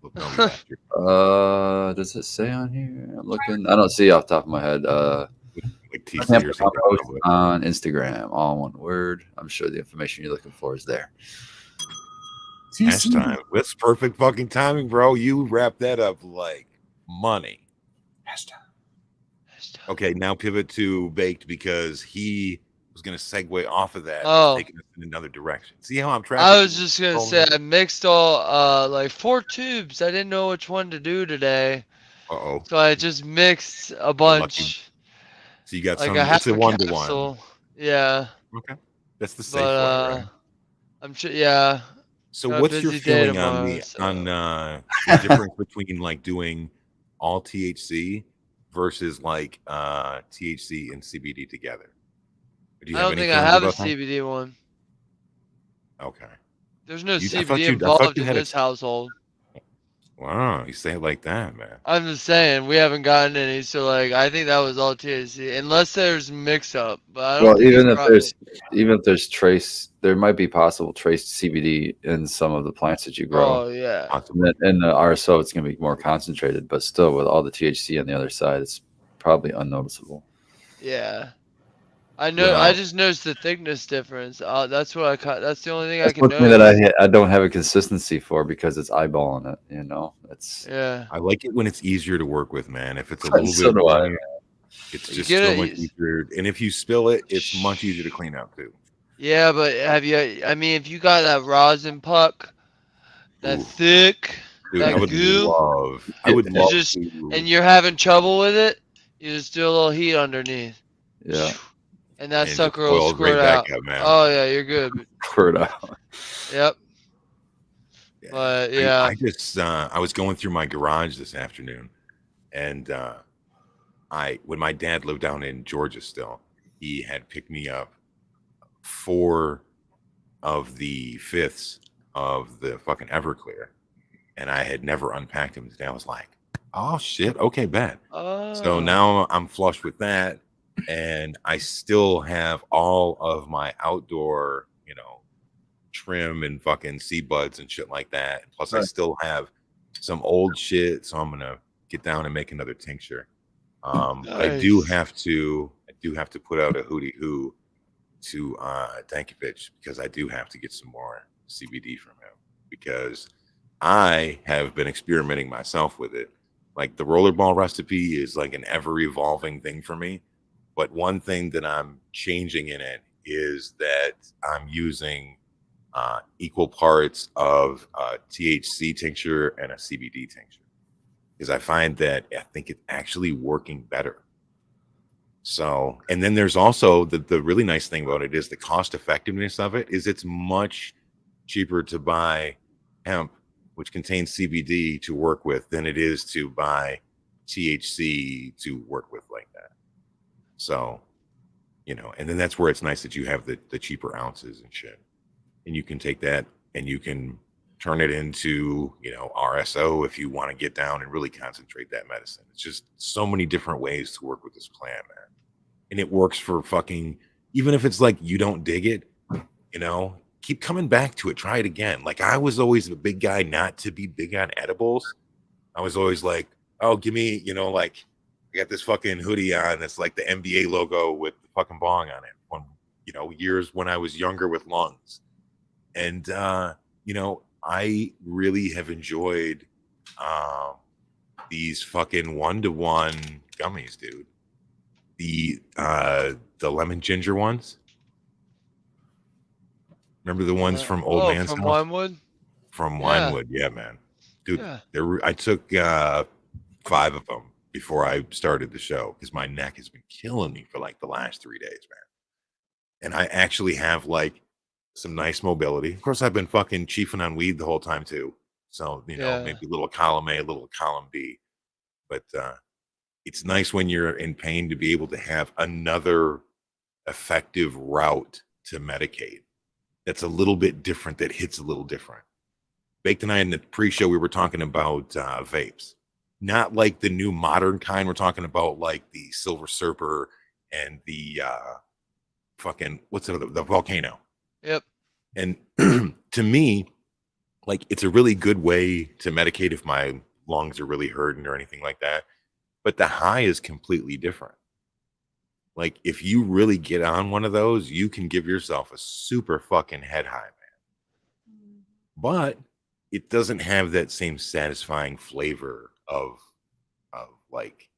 Well, no, last year. Does it say on here? I'm looking. I don't see off the top of my head. Like TC or something. Post on Instagram, all one word. I'm sure the information you're looking for is there. Hash time. That's perfect fucking timing, bro. You wrap that up like money. Hash time. Okay, now pivot to baked because he was going to segue off of that, taking us in another direction. See how I'm tracking? I was just gonna say I mixed all like 4 tubes. I didn't know which one to do today. Uh-oh. So I just mixed a bunch. So you got like some. a half It's a 1-to-1. capsule. Yeah. Okay. That's the safe way, right? I'm sure. Yeah. So got a what's your busy day feeling on tomorrow, the so. the difference between like doing all THC versus like THC and CBD together? Do you I have don't any think I feelings have a about that? CBD one. Okay. There's no I thought CBD you involved in had a this household. Wow, you say it like that, man. I'm just saying we haven't gotten any, so like I think that was all THC, unless there's mix up. But I don't Well, think even if there's trace, there might be possible trace CBD in some of the plants that you grow. Oh yeah. In the RSO, it's going to be more concentrated, but still, with all the THC on the other side, it's probably unnoticeable. Yeah. I know. Well, I just noticed the thickness difference. That's what I caught. That's the only thing I can something notice. that I don't have a consistency for because it's eyeballing it. You know, it's Yeah. I like it when it's easier to work with, man. If it's a little So bit do I. more, it's You just get so it, much easier. And if you spill it, it's much easier to clean up too. Yeah, but have you? I mean, if you got that rosin puck, that Ooh. thick, Dude, that I would goo, love to. and you're having trouble with it, you just do a little heat underneath. Yeah. And that And sucker just will boils squirt right back out. up, man. Oh yeah, you're good. Squirt out. Yep. Yeah. But yeah. I just I was going through my garage this afternoon, and when my dad lived down in Georgia still, he had picked me up 4 of the 5ths of the fucking Everclear, and I had never unpacked them. Today I was like, oh shit, okay, bet. So now I'm flush with that, and I still have all of my outdoor, trim and fucking seed buds and shit like that. Plus, I still have some old shit, so I'm gonna get down and make another tincture. But I do have to put out a hootie hoo to Dankovich because I do have to get some more CBD from him because I have been experimenting myself with it. Like the rollerball recipe is like an ever evolving thing for me. But one thing that I'm changing in it is that I'm using equal parts of THC tincture and a CBD tincture because I find that I think it's actually working better. So, and then there's also the really nice thing about it is the cost effectiveness of it is it's much cheaper to buy hemp, which contains CBD to work with than it is to buy THC to work with like that. So, and then that's where it's nice that you have the cheaper ounces and shit. And you can take that and you can turn it into, RSO if you want to get down and really concentrate that medicine. It's just so many different ways to work with this plant, man. And it works for fucking, even if it's like you don't dig it, keep coming back to it. Try it again. Like I was always a big guy not to be big on edibles. I was always like, oh, give me, like I got this fucking hoodie on that's like the NBA logo with the fucking bong on it. When, years when I was younger with lungs. And, I really have enjoyed these fucking 1-to-1 gummies, dude. The lemon ginger ones. Remember the ones from Old Man's from House? Winewood? From Winewood, yeah, man. Dude, I took 5 of them before I started the show because my neck has been killing me for like the last 3 days, man. And I actually have like some nice mobility. Of course, I've been fucking chiefing on weed the whole time too. So, maybe a little column A, a little column B. But it's nice when you're in pain to be able to have another effective route to medicate. That's a little bit different, that hits a little different. Baked and I in the pre-show we were talking about vapes, not like the new modern kind. We're talking about like the Silver Surfer and the fucking what's the Volcano. Yep. And to me, like it's a really good way to medicate if my lungs are really hurting or anything like that. But the high is completely different. Like if you really get on one of those, you can give yourself a super fucking head high, man. But it doesn't have that same satisfying flavor of like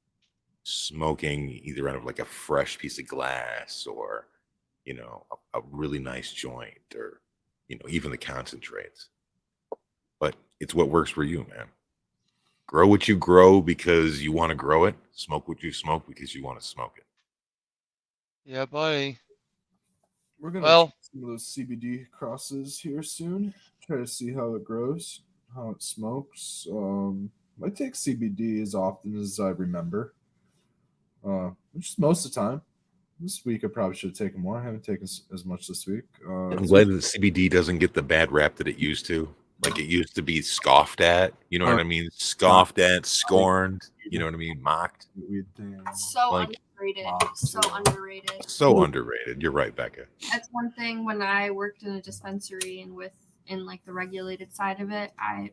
smoking either out of like a fresh piece of glass or a really nice joint or even the concentrates. But it's what works for you, man. Grow what you grow because you want to grow it. Smoke what you smoke because you want to smoke it. Yeah, buddy. We're gonna Well- try some of those CBD crosses here soon. Try to see how it grows, how it smokes. I take CBD as often as I remember. Just most of the time. This week I probably should have taken more. I haven't taken as much this week. I'm glad that the CBD doesn't get the bad rap that it used to. Like it used to be scoffed at. You know what I mean? Scoffed at, scorned. You know what I mean? Mocked. weird thing. So Like- underrated. Wow. So underrated. So underrated. You're right, Becca. That's one thing when I worked in a dispensary and in like the regulated side of it,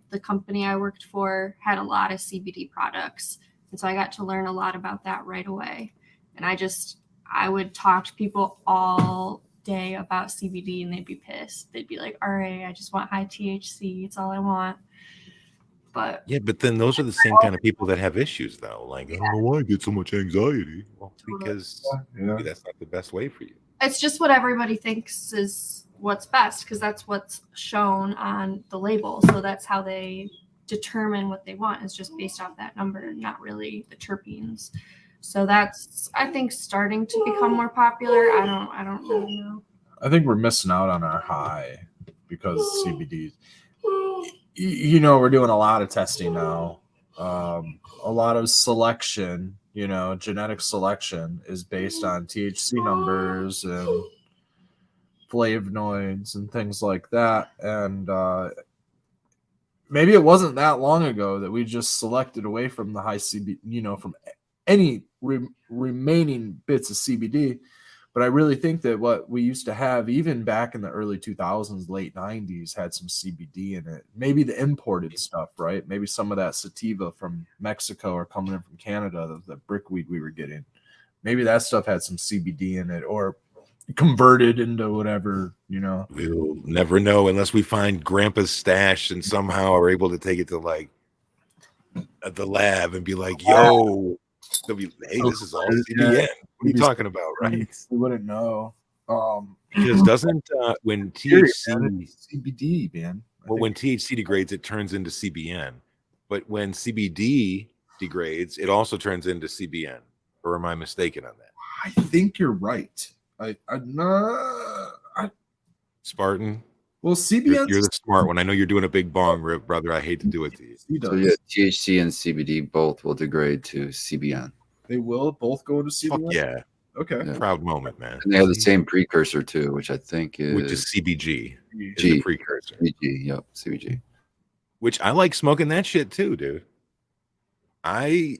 the company I worked for had a lot of CBD products. And so I got to learn a lot about that right away. And I would talk to people all day about CBD and they'd be pissed. They'd be like, all right, I just want high THC. It's all I want. But Yeah, but then those are the same kind of people that have issues, though. Like, I don't know why I get so much anxiety. Well, because Yeah. maybe that's not the best way for you. it's just what everybody thinks is what's best because that's what's shown on the label. So that's how they determine what they want is just based off that number, not really the terpenes. So that's, I think, starting to become more popular. I don't really know. I think we're missing out on our high because CBD. We're doing a lot of testing now. A lot of selection, genetic selection is based on THC numbers and flavonoids and things like that. And maybe it wasn't that long ago that we just selected away from the high CBD, from any remaining bits of CBD. But I really think that what we used to have, even back in the early 2000s, late 90s, had some CBD in it. Maybe the imported stuff, right? Maybe some of that sativa from Mexico or coming in from Canada, the brickweed we were getting. Maybe that stuff had some CBD in it or converted into whatever, We'll never know unless we find Grandpa's stash and somehow are able to take it to like the lab and be like, yo, they'll be, hey, this is all CBN. What are you talking about, right? We wouldn't know. Because doesn't when THC CBD, man. when THC degrades, it turns into CBN. But when CBD degrades, it also turns into CBN. Or am I mistaken on that? I think you're right. Spartan, Well, CBN. you're the smart one. I know you're doing a big bong rip, brother. I hate to do it to you. So yeah, THC and CBD both will degrade to CBN. They will both go into Fuck CBN. yeah. Okay. Yeah. Proud moment, man. And they have the same precursor too, which I think is Which is CBG. Is G. the precursor. CBG. Yep, CBG. Which I like smoking that shit too, dude. I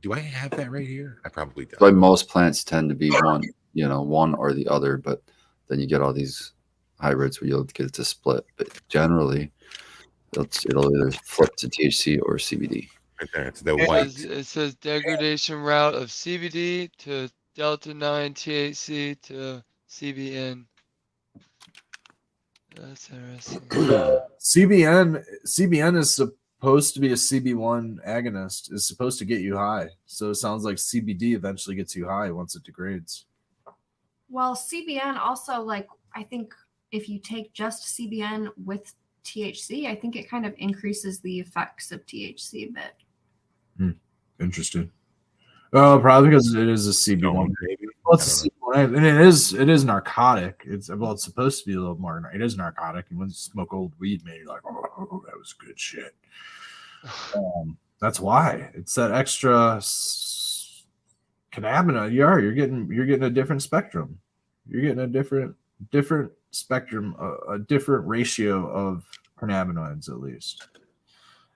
do I have that right here? I probably don't. But most plants tend to be one or the other, but then you get all these hybrids where you'll get it to split. But generally, it'll either flip to THC or CBD. Right there. It's the It white. says degradation route of CBD to delta 9 THC to CBN. That's interesting. CBN is supposed to be a CB1 agonist. Is supposed to get you high. So it sounds like CBD eventually gets you high once it degrades. Well, CBN also, like, I think if you take just CBN with THC, I think it kind of increases the effects of THC a bit. Interesting. Probably because it is a CB1. Maybe. Well, it's a CB1, and it is narcotic. It's supposed to be a little more. It is narcotic, and when you smoke old weed, man, you're like, oh, that was good shit. That's why it's that extra cannabinoid. You're getting a different spectrum. You're getting a different spectrum, a different ratio cannabinoids at least.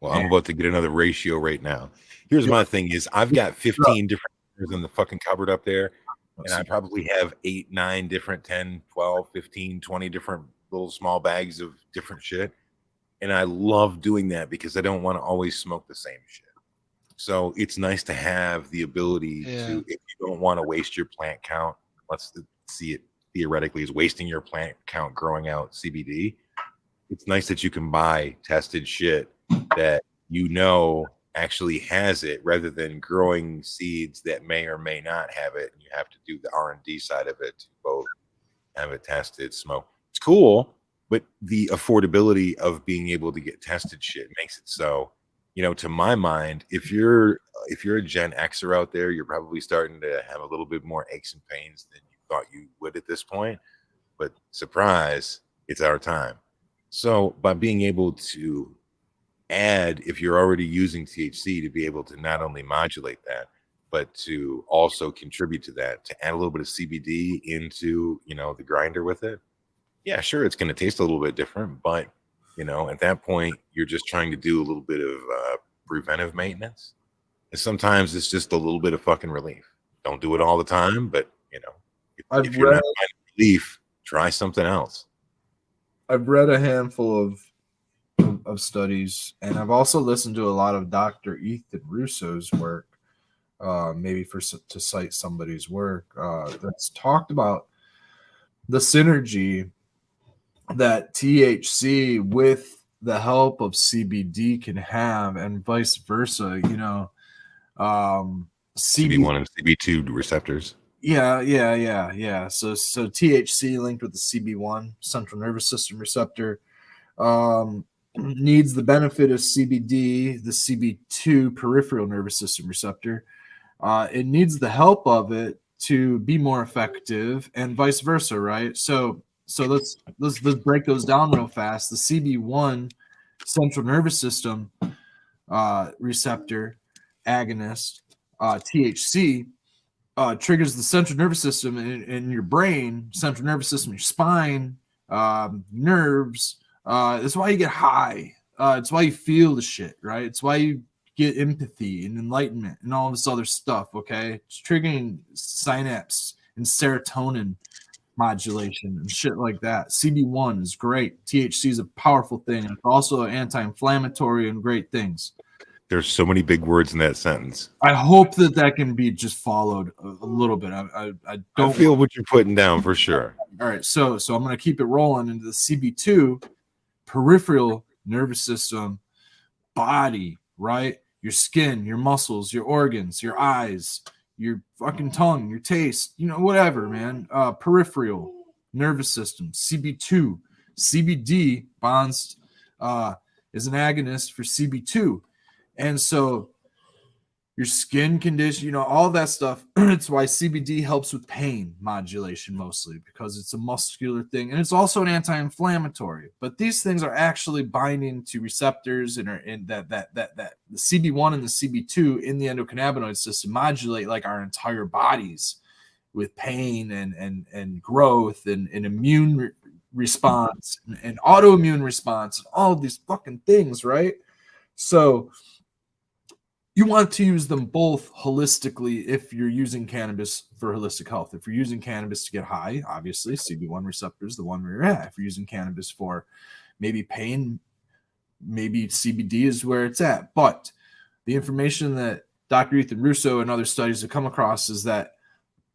Well, I'm about to get another ratio right now. Here's my thing is I've got 15 different in the fucking cupboard up there. And I probably have 8, 9 different 10, 12, 15, 20 different little small bags of different shit. And I love doing that because I don't want to always smoke the same shit. So it's nice to have the ability to, if you don't want to waste your plant count, let's see it theoretically as wasting your plant count growing out CBD. It's nice that you can buy tested shit that you know actually has it rather than growing seeds that may or may not have it. And you have to do the R&D side of it to both have it tested, smoke. It's cool, but the affordability of being able to get tested shit makes it so, you know, to my mind, if you're a Gen Xer out there, you're probably starting to have a little bit more aches and pains than you thought you would at this point. But surprise, it's our time. So by being able to add, if you're already using THC, to be able to not only modulate that, but to also contribute to that, to add a little bit of CBD into, you know, the grinder with it. Yeah, sure, it's going to taste a little bit different, but, you know, at that point, you're just trying to do a little bit of preventive maintenance. And sometimes it's just a little bit of fucking relief. Don't do it all the time, but, you know, if you're not finding relief, try something else. I've read a handful of studies, and I've also listened to a lot of Dr. Ethan Russo's work, maybe to cite somebody's work that's talked about the synergy that THC with the help of CBD can have, and vice versa. You know, CB1 and CB2 receptors. Yeah. So THC linked with the CB1, central nervous system receptor, needs the benefit of CBD, the CB2 peripheral nervous system receptor. It needs the help of it to be more effective, and vice versa, right? So let's break those down real fast. The CB1 central nervous system receptor agonist, THC, triggers the central nervous system in your brain, central nervous system, your spine, nerves. That's why you get high. It's why you feel the shit, right? It's why you get empathy and enlightenment and all this other stuff, okay? It's triggering synapse and serotonin modulation and shit like that. CB1 is great. THC is a powerful thing. It's also anti-inflammatory and great things. There's so many big words in that sentence. I hope that can be just followed a little bit. I don't feel what you're putting down for sure. All right, so I'm going to keep it rolling into the CB2 peripheral nervous system, body, right? Your skin, your muscles, your organs, your eyes, your fucking tongue, your taste, you know, whatever, man. Peripheral nervous system, CB2. CBD bonds is an agonist for CB2. And so your skin condition, you know, all that stuff. It's why CBD helps with pain modulation mostly, because it's a muscular thing. And it's also an anti-inflammatory. But these things are actually binding to receptors and are in that the CB1 and the CB2 in the endocannabinoid system modulate like our entire bodies with pain and growth and immune response and autoimmune response and all of these fucking things, right? So you want to use them both holistically if you're using cannabis for holistic health. If you're using cannabis to get high, obviously CB1 receptor is the one where you're at. If you're using cannabis for maybe pain, maybe CBD is where it's at. But the information that Dr. Ethan Russo and other studies have come across is that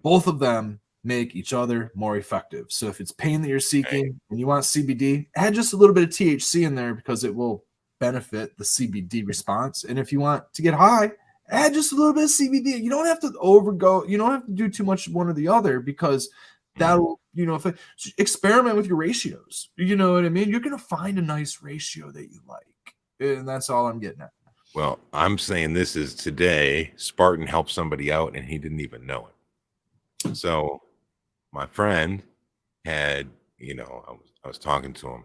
both of them make each other more effective. So if it's pain that you're seeking and you want CBD, add just a little bit of THC in there because it will benefit the CBD response. And if you want to get high, add just a little bit of CBD. You don't have to you don't have to do too much of one or the other, because that'll, you know, experiment with your ratios. You know what I mean? You're going to find a nice ratio that you like. And that's all I'm getting at. Well, I'm saying this is today, Spartan helped somebody out and he didn't even know it. So my friend had, you know, I was talking to him,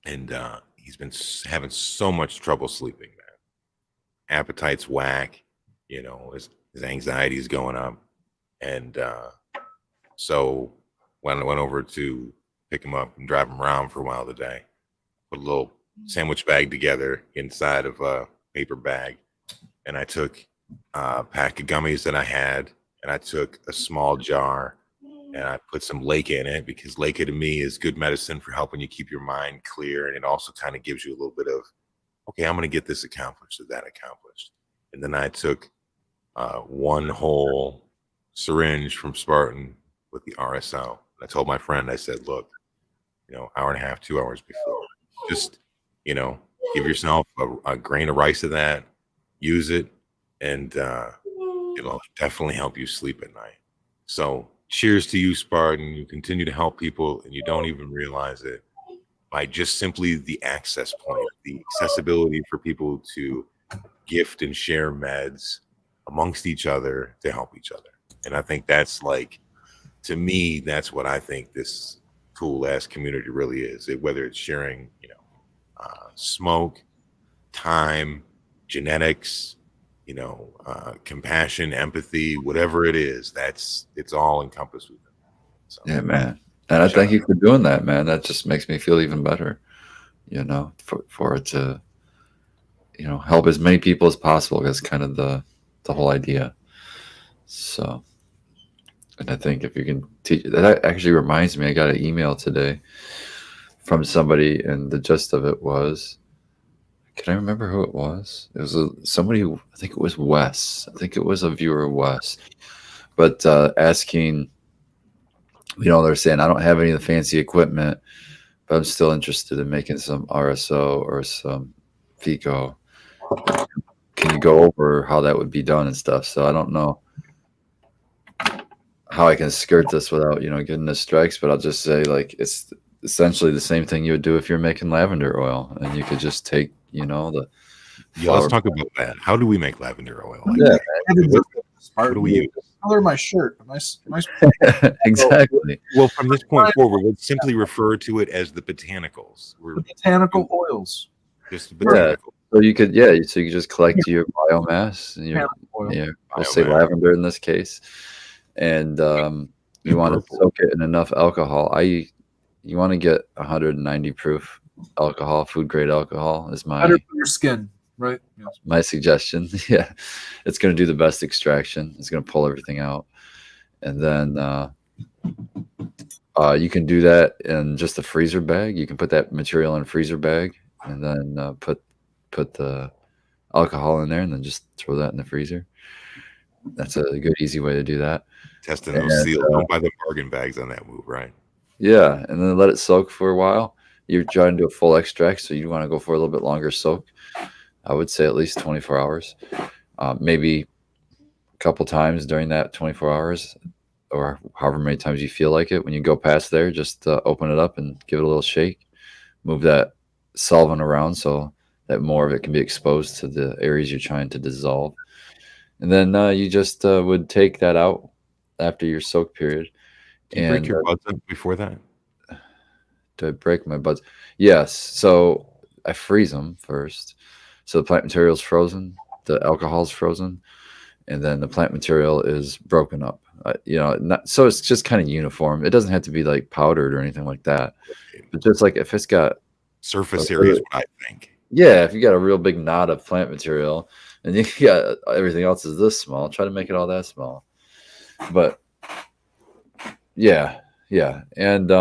and he's been having so much trouble sleeping, man. Appetite's whack, you know, his anxiety is going up. And so when I went over to pick him up and drive him around for a while today, put a little sandwich bag together inside of a paper bag, and I took a pack of gummies that I had, and I took a small jar, and I put some Leica in it because Leica to me is good medicine for helping you keep your mind clear, and it also kind of gives you a little bit of, okay, I'm going to get this accomplished or that accomplished. And then I took one whole syringe from Spartan with the RSO. I told my friend, I said, look, hour and a half, 2 hours before, just, give yourself a grain of rice of that, use it, and it'll definitely help you sleep at night. So cheers to you, Spartan. You continue to help people and you don't even realize it by just simply the access point, the accessibility for people to gift and share meds amongst each other to help each other. And I think that's to me, that's what I think this cool ass community really is. Whether it's sharing, smoke, time, genetics, compassion, empathy, whatever it is, it's all encompassed with it. So, yeah, man. And I thank you for doing that, man. That just makes me feel even better, for it to, help as many people as possible. That's kind of the whole idea. So, and I think if you can teach, that actually reminds me, I got an email today from somebody, and the gist of it was, can I remember who it was? It was somebody who, I think it was Wes. I think it was a viewer, Wes, but asking, they're saying, I don't have any of the fancy equipment, but I'm still interested in making some RSO or some FICO. Can you go over how that would be done and stuff? So I don't know how I can skirt this without, getting the strikes, but I'll just say, it's essentially the same thing you would do if you're making lavender oil, and you could just take, the let's talk about that. How do we make lavender oil? What do we use? Color my shirt. Nice. Exactly. Well, from this point forward, let's simply refer to it as the botanicals. The botanical oils. Just the botanicals. So you could, so you just collect your biomass and let's say lavender in this case, and you want to soak it in enough alcohol. You want to get 190 proof alcohol, food grade alcohol is my better for your skin, right? Yes. My suggestion. Yeah, it's going to do the best extraction. It's going to pull everything out, and then you can do that in just a freezer bag. You can put that material in a freezer bag, and then put the alcohol in there, and then just throw that in the freezer. That's a good, easy way to do that. Testing those seals. Don't buy the bargain bags on that move, right? Yeah, and then let it soak for a while. You're trying to do a full extract, so you want to go for a little bit longer soak. I would say at least 24 hours. Maybe a couple times during that 24 hours, or however many times you feel like it. When you go past there, just open it up and give it a little shake. Move that solvent around so that more of it can be exposed to the areas you're trying to dissolve. And then you just would take that out after your soak period. Do you break your buds up before that? Do I break my buds? Yes. So I freeze them first. So the plant material is frozen, the alcohol is frozen, and then the plant material is broken up. So it's just kind of uniform. It doesn't have to be like powdered or anything like that. But just like if it's got surface area is what I think. Yeah, if you got a real big knot of plant material and you got everything else is this small, try to make it all that small. But yeah. And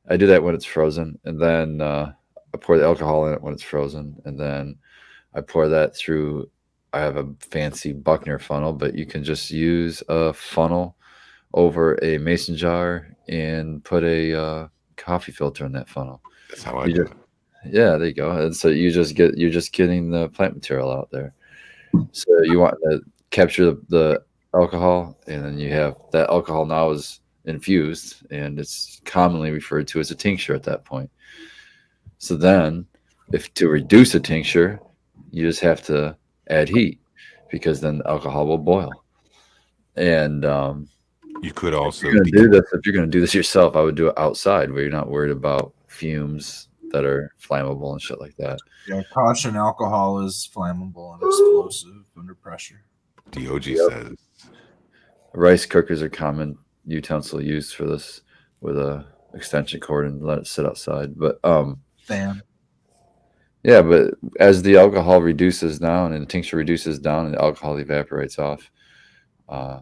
I do that when it's frozen, and then I pour the alcohol in it when it's frozen, and then I pour that through. I have a fancy Buckner funnel, but you can just use a funnel over a mason jar and put a coffee filter in that funnel. That's how I do it. Yeah, there you go. And so you're just getting the plant material out there. So you want to capture the alcohol, and then you have that alcohol now is infused, and it's commonly referred to as a tincture at that point. So then, if to reduce a tincture, you just have to add heat, because then the alcohol will boil. And you could also if you're going to do this yourself, I would do it outside where you're not worried about fumes that are flammable and shit like that. Yeah, caution, alcohol is flammable and explosive under pressure. DOG says rice cookers are common utensil used for this, with a extension cord, and let it sit outside. But fan. Yeah, but as the alcohol reduces down and the tincture reduces down and the alcohol evaporates off, uh,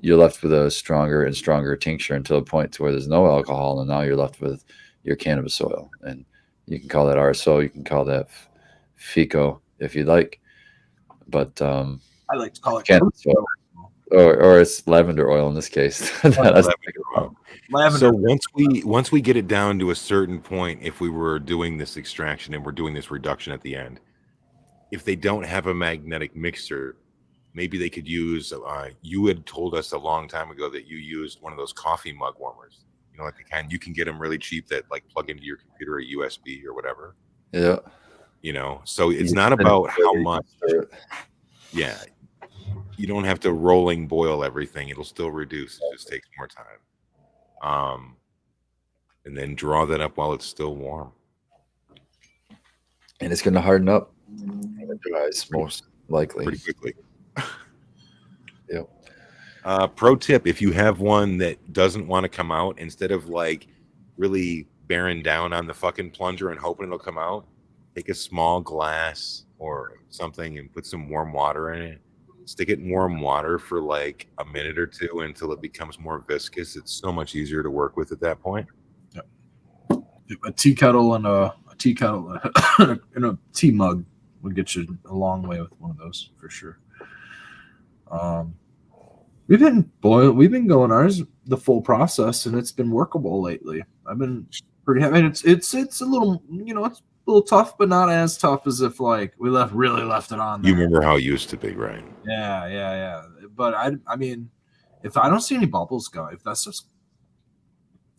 you're left with a stronger and stronger tincture until a point to where there's no alcohol, and now you're left with your cannabis oil. And you can call that RSO, you can call that FICO if you'd like, but I like to call it cannabis oil, or it's lavender oil in this case. That's lavender. So once we get it down to a certain point, if we were doing this extraction and we're doing this reduction at the end, if they don't have a magnetic mixer, maybe they could use. You had told us a long time ago that you used one of those coffee mug warmers. You know, like the kind you can get them really cheap that like plug into your computer or USB or whatever. Yeah. You know, so it's not about how much. Yeah. You don't have to rolling boil everything. It'll still reduce. It just takes more time. And then draw that up while it's still warm. And it's going to harden up when it dries, most likely. Pretty quickly. Yep. Pro tip, if you have one that doesn't want to come out, instead of like really bearing down on the fucking plunger and hoping it'll come out, take a small glass or something and put some warm water in it. Stick it in warm water for like a minute or two until it becomes more viscous. It's so much easier to work with at that point. A tea kettle and a tea kettle and a tea mug would get you a long way with one of those for sure. We've been going ours the full process, and it's been workable lately. I've been pretty happy. And it's a little, it's a little tough, but not as tough as if like we really left it on there. You remember how it used to be, right? Yeah. But I mean, if I don't see any bubbles go, if that's just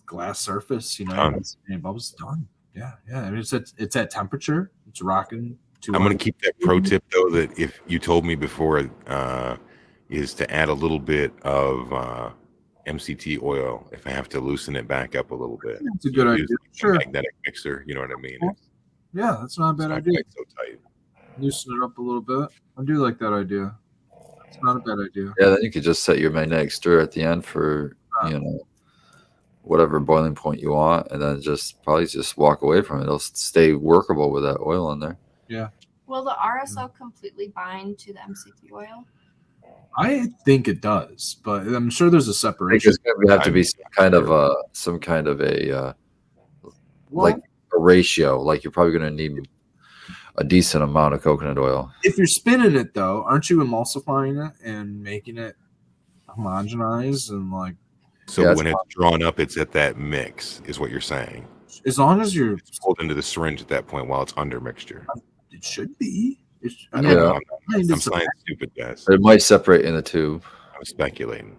glass surface, any bubbles, done. Yeah. I mean, it's at temperature. It's rocking. I'm going to keep that pro tip though, that if you told me before, is to add a little bit of MCT oil if I have to loosen it back up a little bit. That's a good idea. Sure. Magnetic mixer, you know what I mean? Yeah, that's not a bad idea. So tight. Loosen it up a little bit. I do like that idea. It's not a bad idea. Yeah, then you could just set your magnetic stir at the end for whatever boiling point you want, and then probably just walk away from it. It'll stay workable with that oil in there. Yeah. Will the RSO completely bind to the MCT oil? I think it does, but I'm sure there's a separation. There's going to have to be some kind of a like a ratio. Like you're probably going to need a decent amount of coconut oil. If you're spinning it though, aren't you emulsifying it and making it homogenized and like? So when it's drawn up, it's at that mix, is what you're saying. As long as you're pulled into the syringe at that point while it's under mixture. It should be. I'm science stupid, guys. It might separate in the tube. I'm speculating,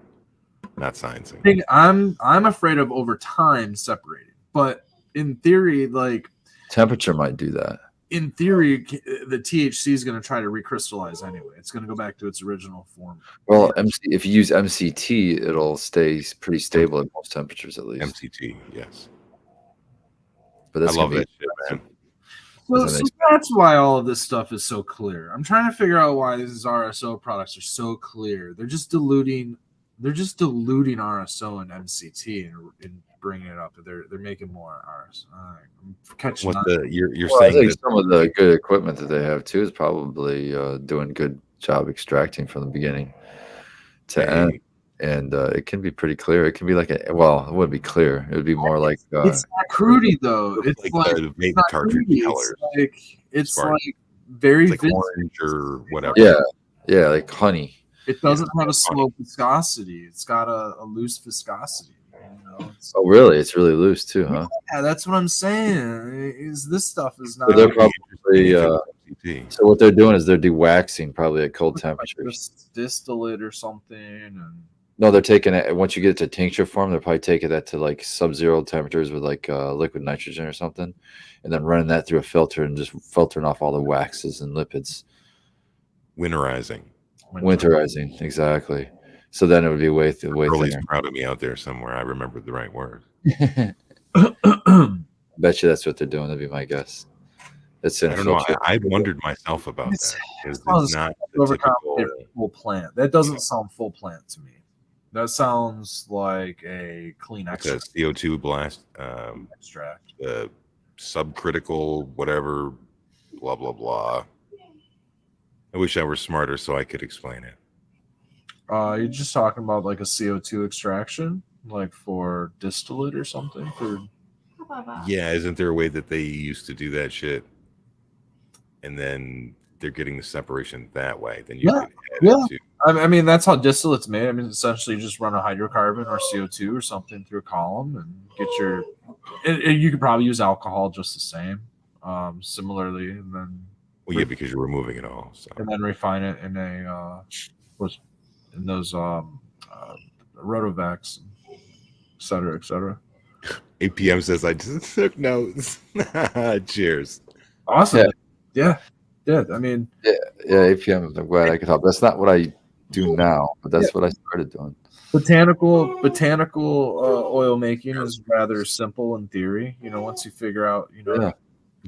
not sciencing. I'm afraid of over time separating, but in theory, like temperature might do that. In theory, the THC is going to try to recrystallize anyway. It's going to go back to its original form. Well, if you use MCT, it'll stay pretty stable at most temperatures, at least. MCT, yes. But that's I love that shit, man. So that's why all of this stuff is so clear. I'm trying to figure out why these RSO products are so clear. They're just diluting RSO and MCT and bringing it up. They're making more RSO. I'm catching up. You're saying that some of the good equipment that they have too is probably doing good job extracting from the beginning to end. And it can be pretty clear. It can be like it wouldn't be clear. It would be more like it's not crudy though. It's like the vape cartridge colors. It's like very like orange or whatever. Yeah, like honey. It doesn't have a slow viscosity. It's got a loose viscosity. Oh, really? It's really loose too, huh? Yeah, that's what I'm saying. This stuff is not. So they're probably. So what they're doing is they're dewaxing probably at cold temperatures. Distillate or something. And no, they're taking it once you get it to tincture form. They're probably taking that to like sub-zero temperatures with like liquid nitrogen or something, and then running that through a filter and just filtering off all the waxes and lipids. Winterizing, exactly. So then it would be way Curly's proud of me out there somewhere. I remembered the right word. Bet you that's what they're doing. That'd be my guess. It's I don't know. I wondered myself about that. It's not the typical full plant. That doesn't sound full plant to me. That sounds like a clean extract. A CO2 blast extract. Subcritical, whatever blah blah blah. I wish I were smarter so I could explain it. You're just talking about like a CO2 extraction, like for distillate or something. For Yeah, isn't there a way that they used to do that shit, and then they're getting the separation that way? Then you Yeah, could add yeah. it to. I mean, that's how distillate's made. I mean, essentially, you just run a hydrocarbon or CO2 or something through a column and get your. You could probably use alcohol just the same, similarly, and then Well, yeah, because you're removing it all. So. and then refine it in in those rotovacs, et cetera, et cetera. APM says I just took notes. Cheers. Awesome. Yeah. I mean, Yeah, APM. I'm glad I could help. That's not what I do now, but that's what I started doing. botanical oil making is rather simple in theory. You know, once you figure out, Yeah.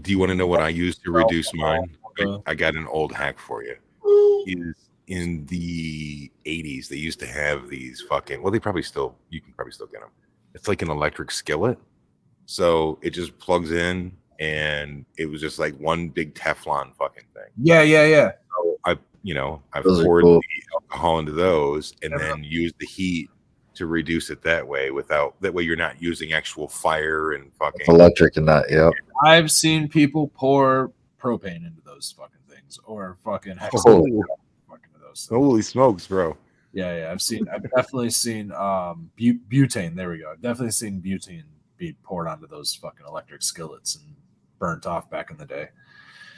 Do you want to know what I use to reduce mine? I got an old hack for you. Is in the 80s, they used to have these fucking, well, you can probably still get them. It's like an electric skillet. So it just plugs in and it was just like one big Teflon fucking thing. Yeah. So I Those are poured cool. the alcohol into those and then used the heat to reduce it that way that way you're not using actual fire and fucking Electric and that, yep. I've seen people pour propane into those fucking things or fucking Holy. fucking into those things. Holy smokes, bro. Yeah. I've definitely seen butane. There we go. I've definitely seen butane be poured onto those fucking electric skillets and burnt off back in the day.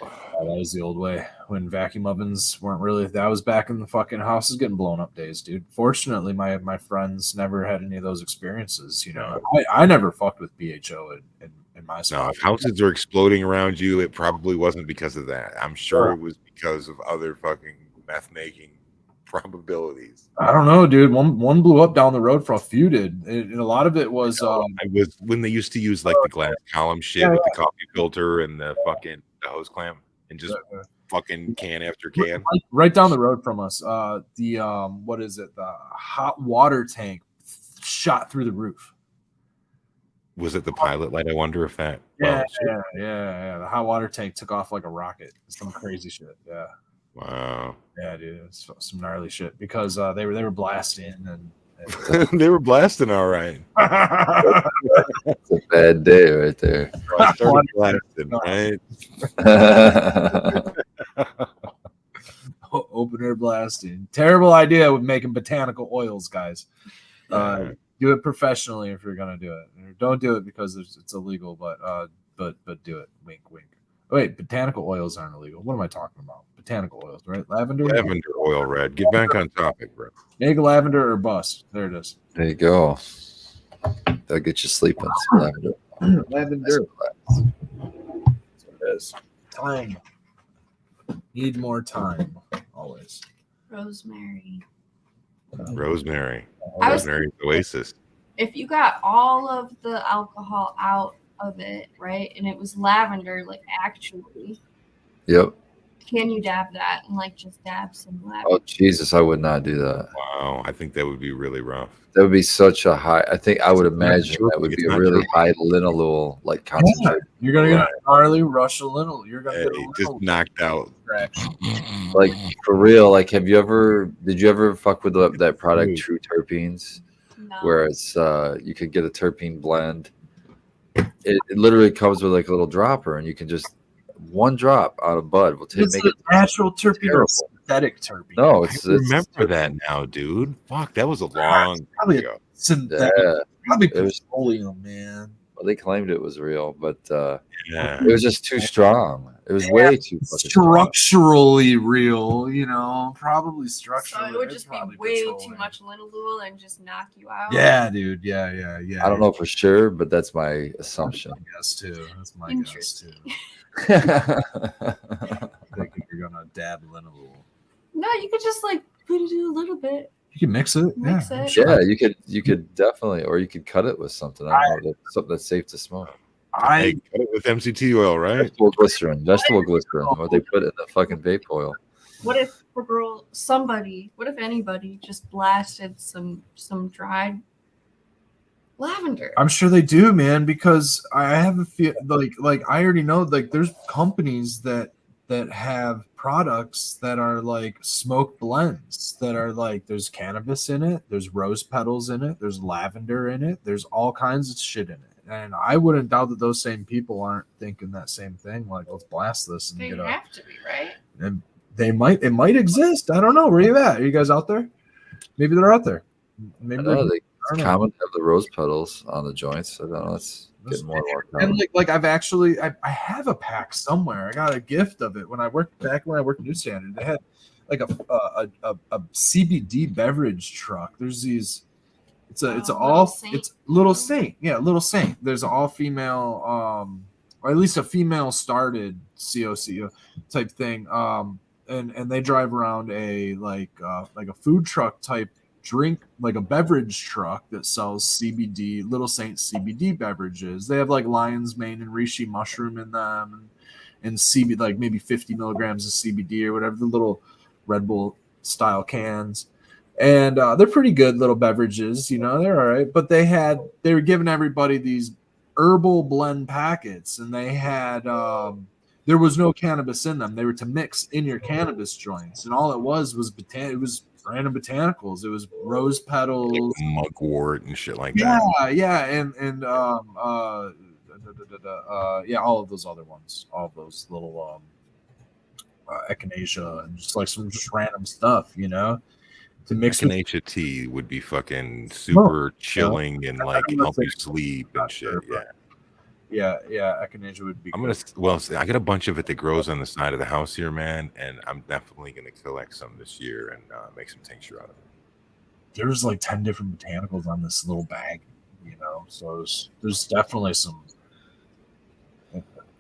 That was the old way when vacuum ovens weren't really. That was back in the fucking houses getting blown up days, dude. Fortunately, my friends never had any of those experiences. You know, I never fucked with BHO in my spot. No, if houses are exploding around you, it probably wasn't because of that. I'm sure it was because of other fucking meth making probabilities. I don't know, dude. One blew up down the road for a few did, and a lot of it was. I was when they used to use like the glass column shit with the coffee filter and the fucking hose clamp and just fucking can after can. Right down the road from us, the what is it? The hot water tank shot through the roof. Was it the pilot light? I wonder if that. Yeah. The hot water tank took off like a rocket. Some crazy shit. Yeah. Wow. Yeah, dude, it's some gnarly shit because they were blasting and they were blasting all right. It's a bad day right there. I started blasting, right? Open air blasting. Terrible idea with making botanical oils, guys. Do it professionally if you're gonna do it. Don't do it because it's illegal, but do it. Wink, wink. Oh, wait, botanical oils aren't illegal. What am I talking about? Botanical oils, right? Lavender oil, red. Get back on topic, bro. Make lavender or bust. There it is. There you go. That'll get you sleeping. Lavender. Lavender. That's what it is. Time. Need more time. Always. Rosemary. Rosemary. I was- Rosemary Oasis. If you got all of the alcohol out of it, right, and it was lavender, like actually, Yep. can you dab that and like just dab some lavender? Oh Jesus, I would not do that. Wow, I think that would be really rough. That would be such a high. I think I would imagine true. that would It's be a not really true. high linalool like concentration. You're gonna get a gnarly rush of linalool. You're gonna get a Just linalool knocked out. extraction. Like for real. Like, did you ever fuck with that product True Terpenes, No. where it's you could get a terpene blend. It literally comes with like a little dropper, and you can just one drop out of bud will It's make a it natural terpene or terrible. synthetic terpene. No, I it's remember that now, dude. Fuck, that was a long Probably time ago. synthetic. Yeah. Probably It was- petroleum, man. Well, they claimed it was real, but Yeah. it was just too strong. It was way too fucking strong. Structurally real, probably So structurally. it would it's just be probably way too petroleum. much linalool and just knock you out. Yeah, dude. Yeah. I don't know for sure, but that's my assumption. Guess too. That's my guess too. Yeah, Thinking you're gonna dab linalool. No, you could just like put it in a little bit. You can mix it. Mix yeah, it. sure. you could definitely, or you could cut it with something. I don't know, something that's safe to smoke. Hey, cut it with MCT oil, right? Vegetable glycerin, what they put in the fucking vape oil. What if what if anybody just blasted some dried lavender? I'm sure they do, man, because I have a feel like I already know like there's companies that that have products that are like smoke blends that are like there's cannabis in it, there's rose petals in it, there's lavender in it, there's all kinds of shit in it. And I wouldn't doubt that those same people aren't thinking that same thing. Like, let's blast this and They get have to be, right? and it might exist. I don't know. Where you at? Are you guys out there? Maybe they're out there. Maybe I they're know I don't it's know. common to have the rose petals on the joints. I don't know. It's getting more and more common. And like I've actually I have a pack somewhere. I got a gift of it when I worked in New Standard. They had like a CBD beverage truck. There's these. It's Little Saint. Yeah, Little Saint. There's an all female or at least a female started COC type thing. And they drive around a like a food truck type drink, like a beverage truck that sells CBD, Little Saint CBD beverages. They have like lion's mane and reishi mushroom in them, and CBD, like maybe 50 milligrams of CBD or whatever, the little Red Bull style cans. And they're pretty good little beverages, you know, they're all right. But they were giving everybody these herbal blend packets, and they had there was no cannabis in them. They were to mix in your cannabis joints, and all it was it was random botanicals. It was rose petals, like mugwort and shit like that. Yeah, and all of those other ones, all of those little echinacea and just like some just random stuff, you know, to mix. Echinacea tea would be fucking super chilling and like help you sleep and shit. Yeah. Echinacea would be. I got a bunch of it that grows on the side of the house here, man, and I'm definitely gonna collect some this year and make some tincture out of it. There's like 10 different botanicals on this little bag, you know, so there's definitely some.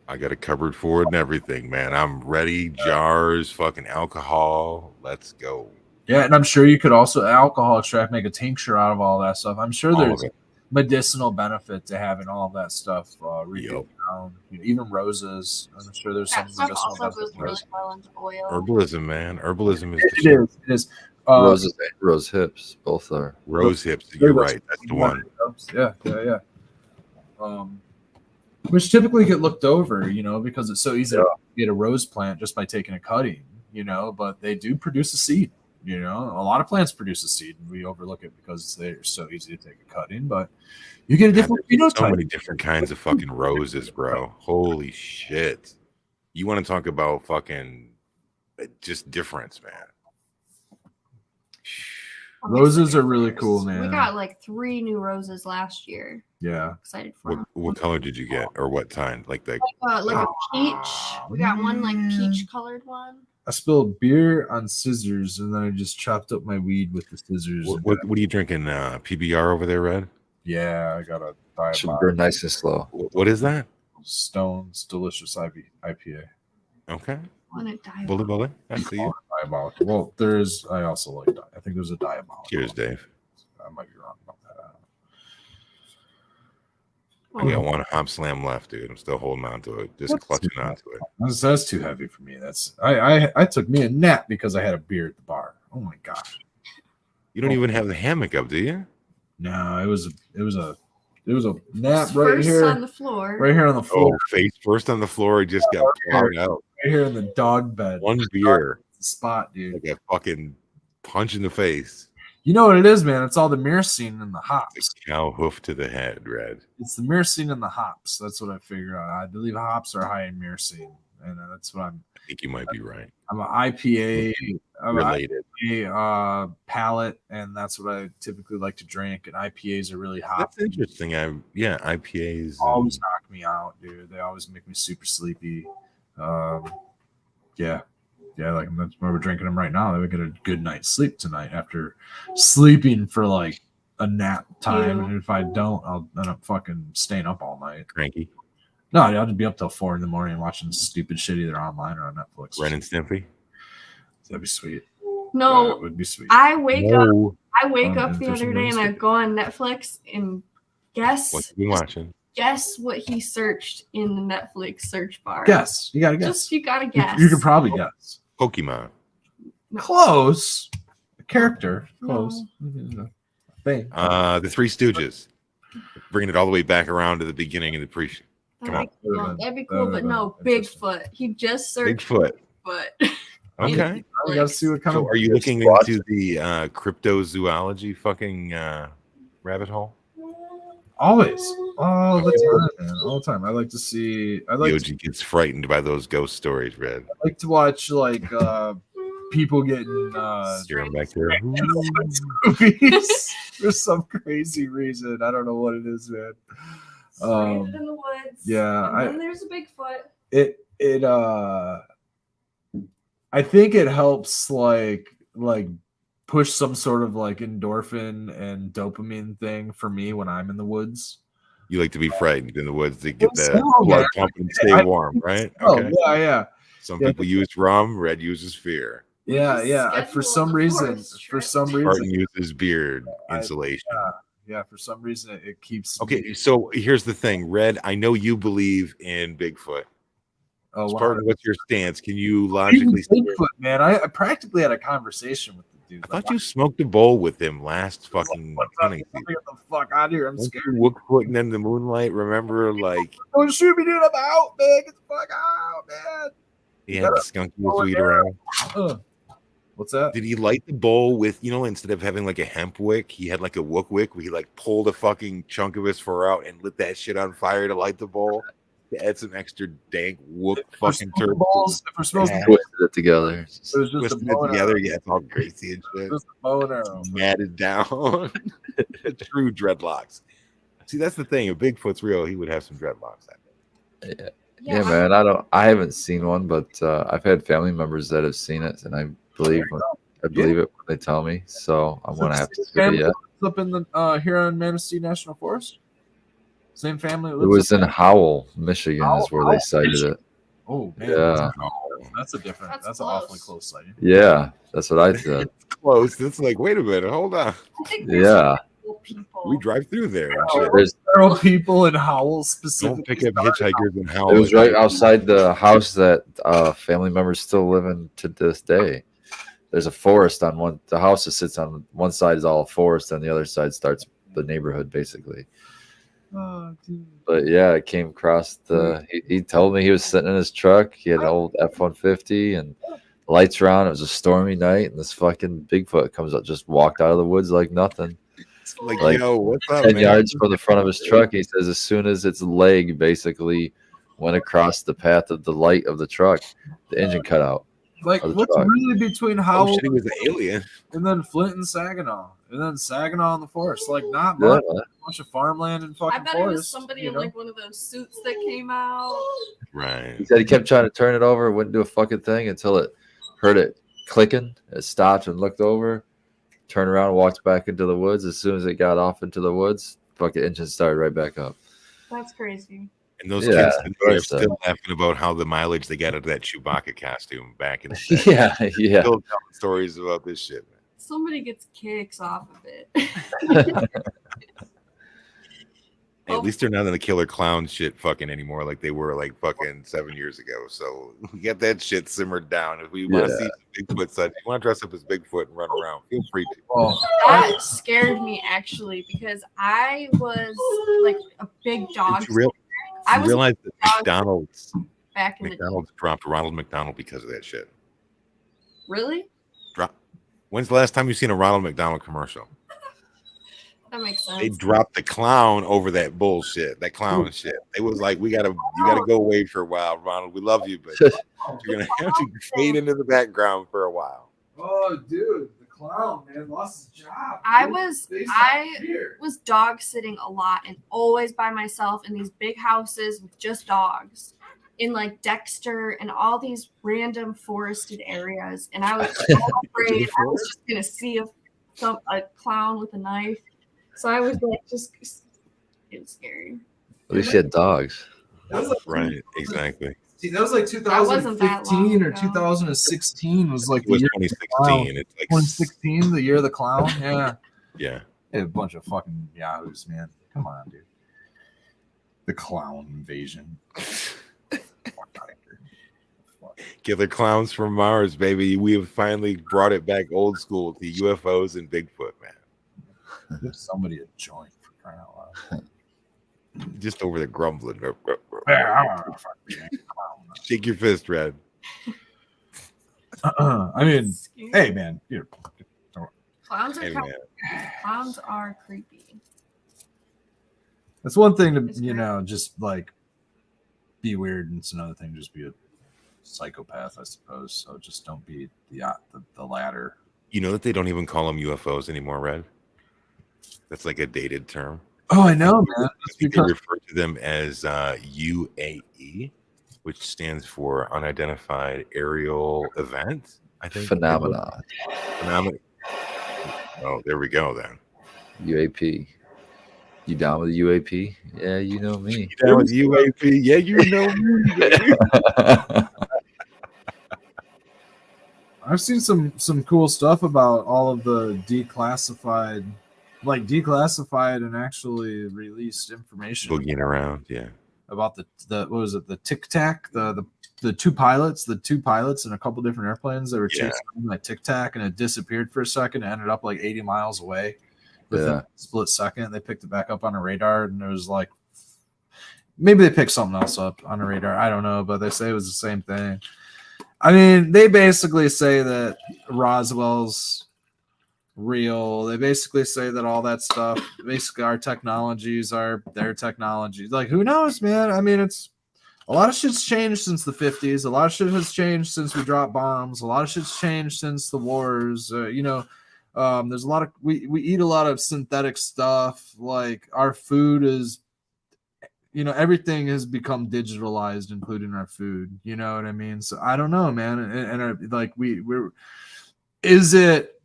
I got a cupboard for it and everything, man. I'm ready. Jars, fucking alcohol. Let's go. Yeah, and I'm sure you could also alcohol extract, make a tincture out of all that stuff. I'm sure there's medicinal benefit to having all of that stuff down. Even roses. I'm sure there's some medicinal also goes really well into oil. Herbalism, man. Herbalism is it is. Rose hips, both are. Rose hips. You're right. That's the one. Yeah. Which typically get looked over, you know, because it's so easy to get a rose plant just by taking a cutting, you know, but they do produce a seed, you know. A lot of plants produce a seed, and we overlook it because they're so easy to take a cutting, but you get a different phenotype. So many different kinds of fucking roses, bro. Holy shit. You want to talk about fucking just difference, man. Roses are really cool, man. We got like 3 new roses last year. Yeah. Excited for them. What color did you get, or what kind? Like a peach. We got one like peach colored one. I spilled beer on scissors, and then I just chopped up my weed with the scissors. What are you drinking? PBR over there, Red? Yeah, I got a diet. Should burn nice and slow. What is that? Stone's Delicious IPA. Okay. Bully. I see you. Diabolical. Well, I also like. I think there's a diabolical. Cheers, Dave. I might be wrong about that. I got one hop slam left, dude. I'm still holding on to it. Just clutching onto it. That's too heavy for me. I took me a nap because I had a beer at the bar. Oh my gosh. You don't even have the hammock up, do you? No, it was a nap right here on the floor. Right here on the floor. Oh, face first on the floor. It just got plowed out. Right here in the dog bed. One beer. Spot, dude. Like a fucking punch in the face. You know what it is, man? It's all the myrcene and the hops. The cow hoof to the head, Red. It's the myrcene and the hops. That's what I figured out. I believe hops are high in myrcene, and that's what I think you might be right. I'm an IPA related palate, and that's what I typically like to drink. And IPAs are really hot. That's interesting. IPAs always knock me out, dude. They always make me super sleepy. Like that's why we're drinking them right now. They would get a good night's sleep tonight after sleeping for like a nap time. Yeah. And if I don't, I'll end up fucking staying up all night. Cranky? No, I'll just be up till 4 a.m. watching stupid shit either online or on Netflix. Ren and Stimpy? That'd be sweet. No, that would be sweet. I wake up the other day and I go on Netflix and guess what you watching. Guess what he searched in the Netflix search bar. Guess. You gotta guess. You gotta guess. You can probably guess. Pokemon. No. Close. A character. Close. No. Thing. The Three Stooges. Bringing it all the way back around to the beginning of the pre. Come on. That'd be cool, but no, Bigfoot. He just searched Bigfoot. Bigfoot. Okay. We gotta see what kind So of. are you looking Squats? into the cryptozoology fucking rabbit hole? Always, all the time, man, all the time. I like to see. I like Yoji gets frightened by those ghost stories, Red. like to watch like people getting Hear him back there. movies for some crazy reason. I don't know what it is, man. Stranded in the woods. Yeah, And then there's a Bigfoot. It I think it helps like push some sort of like endorphin and dopamine thing for me when I'm in the woods. You like to be frightened in the woods to get the So, blood man. pumping and stay warm, right? Oh, Okay. yeah. Some Yeah. people use rum. Red uses fear. Yeah. For some reason, Spartan uses beard insulation. Yeah, for some reason it keeps. Okay, so here's the thing, Red. I know you believe in Bigfoot. Oh, Spartan, what's your stance? Can you Even logically? Bigfoot, man. I practically had a conversation with the dude. I thought you smoked a bowl with him last fucking hunting season. Get the fuck out of here! I'm Weren't scared. you Wookfooting in the moonlight? Remember, like Don't shoot me, dude! I'm out, man. Get the fuck out, man. he had the skunkiest weed around. What's that? Did he light the bowl with, instead of having like a hemp wick, he had like a wook wick where he like pulled a fucking chunk of his fur out and lit that shit on fire to light the bowl to add some extra dank wook fucking turd. Balls. If we're supposed to Twisted it together. it was just Twisted a it bow and together, arrow. yeah, it's all greasy and shit. Just a bow and arrow. Matted down. True dreadlocks. See, that's the thing. If Bigfoot's real, he would have some dreadlocks. Yeah, man. I haven't seen one, but I've had family members that have seen it, and I believe it when they tell me. So I'm gonna have to see it. Yeah, Up in the here on Manistee National Forest. Same family. it was in Howell, Michigan, is where they sighted Michigan. it. Oh man, Yeah. that's a different. That's That's an close. awfully close sighting. Yeah, that's what I said. It's close. It's like, wait a minute, hold on. I think there's Yeah, cool people. We drive through there. And Oh, shit. there's, Feral people in Howell Don't specifically. pick up hitchhikers and how it was right outside the house that family members still live in to this day. There's a forest on one. The house that sits on one side is all forest, and the other side starts the neighborhood, basically. Oh, dude. But yeah, it came across the. He told me he was sitting in his truck. He had an old F-150 and lights were on. It was a stormy night, and this fucking Bigfoot comes up, just walked out of the woods like nothing. like, yo, what's up, 10 man? yards from the front of his truck. He says as soon as its leg basically went across the path of the light of the truck, the engine cut out. Like, of the what's truck. really between Oh, Howell shit, he was an alien. and then Flint and Saginaw, and then Saginaw in the forest? Like, not Yeah, much. A bunch of farmland and fucking I bet it was forest. somebody you in know? like one of those suits that came out. Right. he said he kept trying to turn it over, wouldn't do a fucking thing until it heard it clicking. It stopped and looked over, turned around, and walked back into the woods. As soon as it got off into the woods, fucking engine started right back up. That's crazy. And those Yeah, kids today are that's, still laughing about how the mileage they got out of that Chewbacca costume back in the day. Yeah, yeah. Still telling stories about this shit, man. Somebody gets kicks off of it. Hey, at least they're not in the killer clown shit fucking anymore like they were like fucking 7 years ago. So we got that shit simmered down. If we want to see some Bigfoot, such you want to dress up as Bigfoot and run around, feel free to. Well, That scared me actually because I was like a big dog. Did you I was realize that dog McDonald's back in the McDonald's dropped Ronald McDonald because of that shit? Really? When's the last time you seen a Ronald McDonald commercial? That makes sense. They dropped the clown over that bullshit, that clown shit. It was like, you gotta go away for a while, Ronald. We love you, but you're gonna have to fade into the background for a while. oh, dude, the clown man lost his job. I dude. was Based I on fear. was dog sitting a lot and always by myself in these big houses with just dogs in like Dexter and all these random forested areas. And I was so afraid I was just gonna see a clown with a knife. So I was like, it was scary. At least you had dogs. That was like, Right, exactly. See, that was like That wasn't that long 2015 or ago. 2016 was like It was the year 2016. It's like 2016, the year of the clown. Yeah. yeah. A bunch of fucking yahoos, man. Come on, dude. The clown invasion. Fuck outta here. Fuck. Killer clowns from Mars, baby. We have finally brought it back old school to UFOs and Bigfoot, man. Give somebody a joint for crying out loud. Just over the grumbling. I Shake your fist, Red. mean, hey man, Clowns are Hey, kind man. clowns are creepy. it's one thing to It's great. just like be weird, and it's another thing to just be a psychopath, I suppose. So just don't be the latter. You know that they don't even call them UFOs anymore, Red? That's like a dated term. Oh, I know, man. I It's think they because refer to them as UAE, which stands for Unidentified Aerial Event. I think Phenomena. Phenomenon. Oh, there we go then. UAP. You down with the UAP? Yeah, you know me. You down with UAP? Yeah, you know me, baby. I've seen some cool stuff about all of the declassified and actually released information Boogieing around, yeah. about the what was it, the Tic Tac, the two pilots in a couple different airplanes that were chasing like Tic Tac, and it disappeared for a second and ended up like 80 miles away within a split second. They picked it back up on a radar, and it was like maybe they picked something else up on a radar. I don't know, but they say it was the same thing. I mean, they basically say that Roswell's real. They basically say that all that stuff, basically our technologies are their technologies. Like, who knows, man? I mean, it's a lot of shit's changed since the 50s. A lot of shit has changed since we dropped bombs. A lot of shit's changed since the wars. There's a lot of we eat a lot of synthetic stuff. Like, our food is, everything has become digitalized, including our food. You know what I mean? So I don't know, man. And like we're is it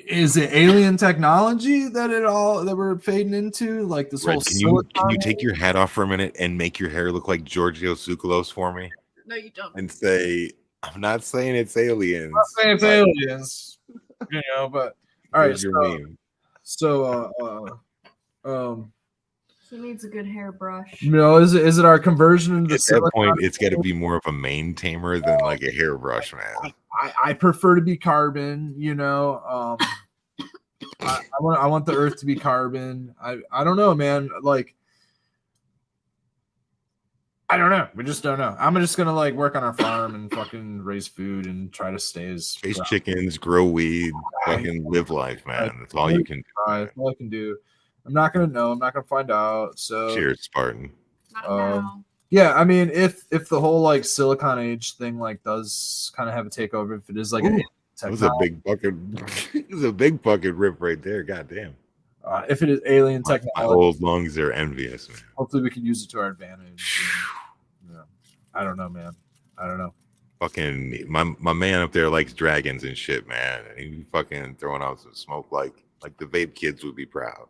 alien technology that we're fading into? Like this Red, whole can you take your hat off for a minute and make your hair look like Giorgio Tsoukalos for me? No, you don't. And say, I'm not saying it's aliens. I'm not saying it's aliens, but all right. Here's your meme. He needs a good hairbrush. Is it our conversion into At that point, it's got to be more of a mane tamer than like a hairbrush, man. I prefer to be carbon. I want the earth to be carbon. I don't know, man. Like, I don't know. We just don't know. I'm just gonna like work on our farm and fucking raise food and try to stay as Chase chickens, grow weed, fucking live life, man. That's all you can do. That's all I can do. I'm not gonna know. I'm not gonna find out. So Cheers, Spartan. Not now. yeah, I mean, if the whole like Silicon Age thing like does kind of have a takeover, if it is like that was a big fucking it was a big fucking rip right there. God damn. If it is alien My technology, old lungs are envious, man. hopefully we can use it to our advantage. I don't know, man. I don't know. Fucking my man up there likes dragons and shit, man. And he be fucking throwing out some smoke like the vape kids would be proud.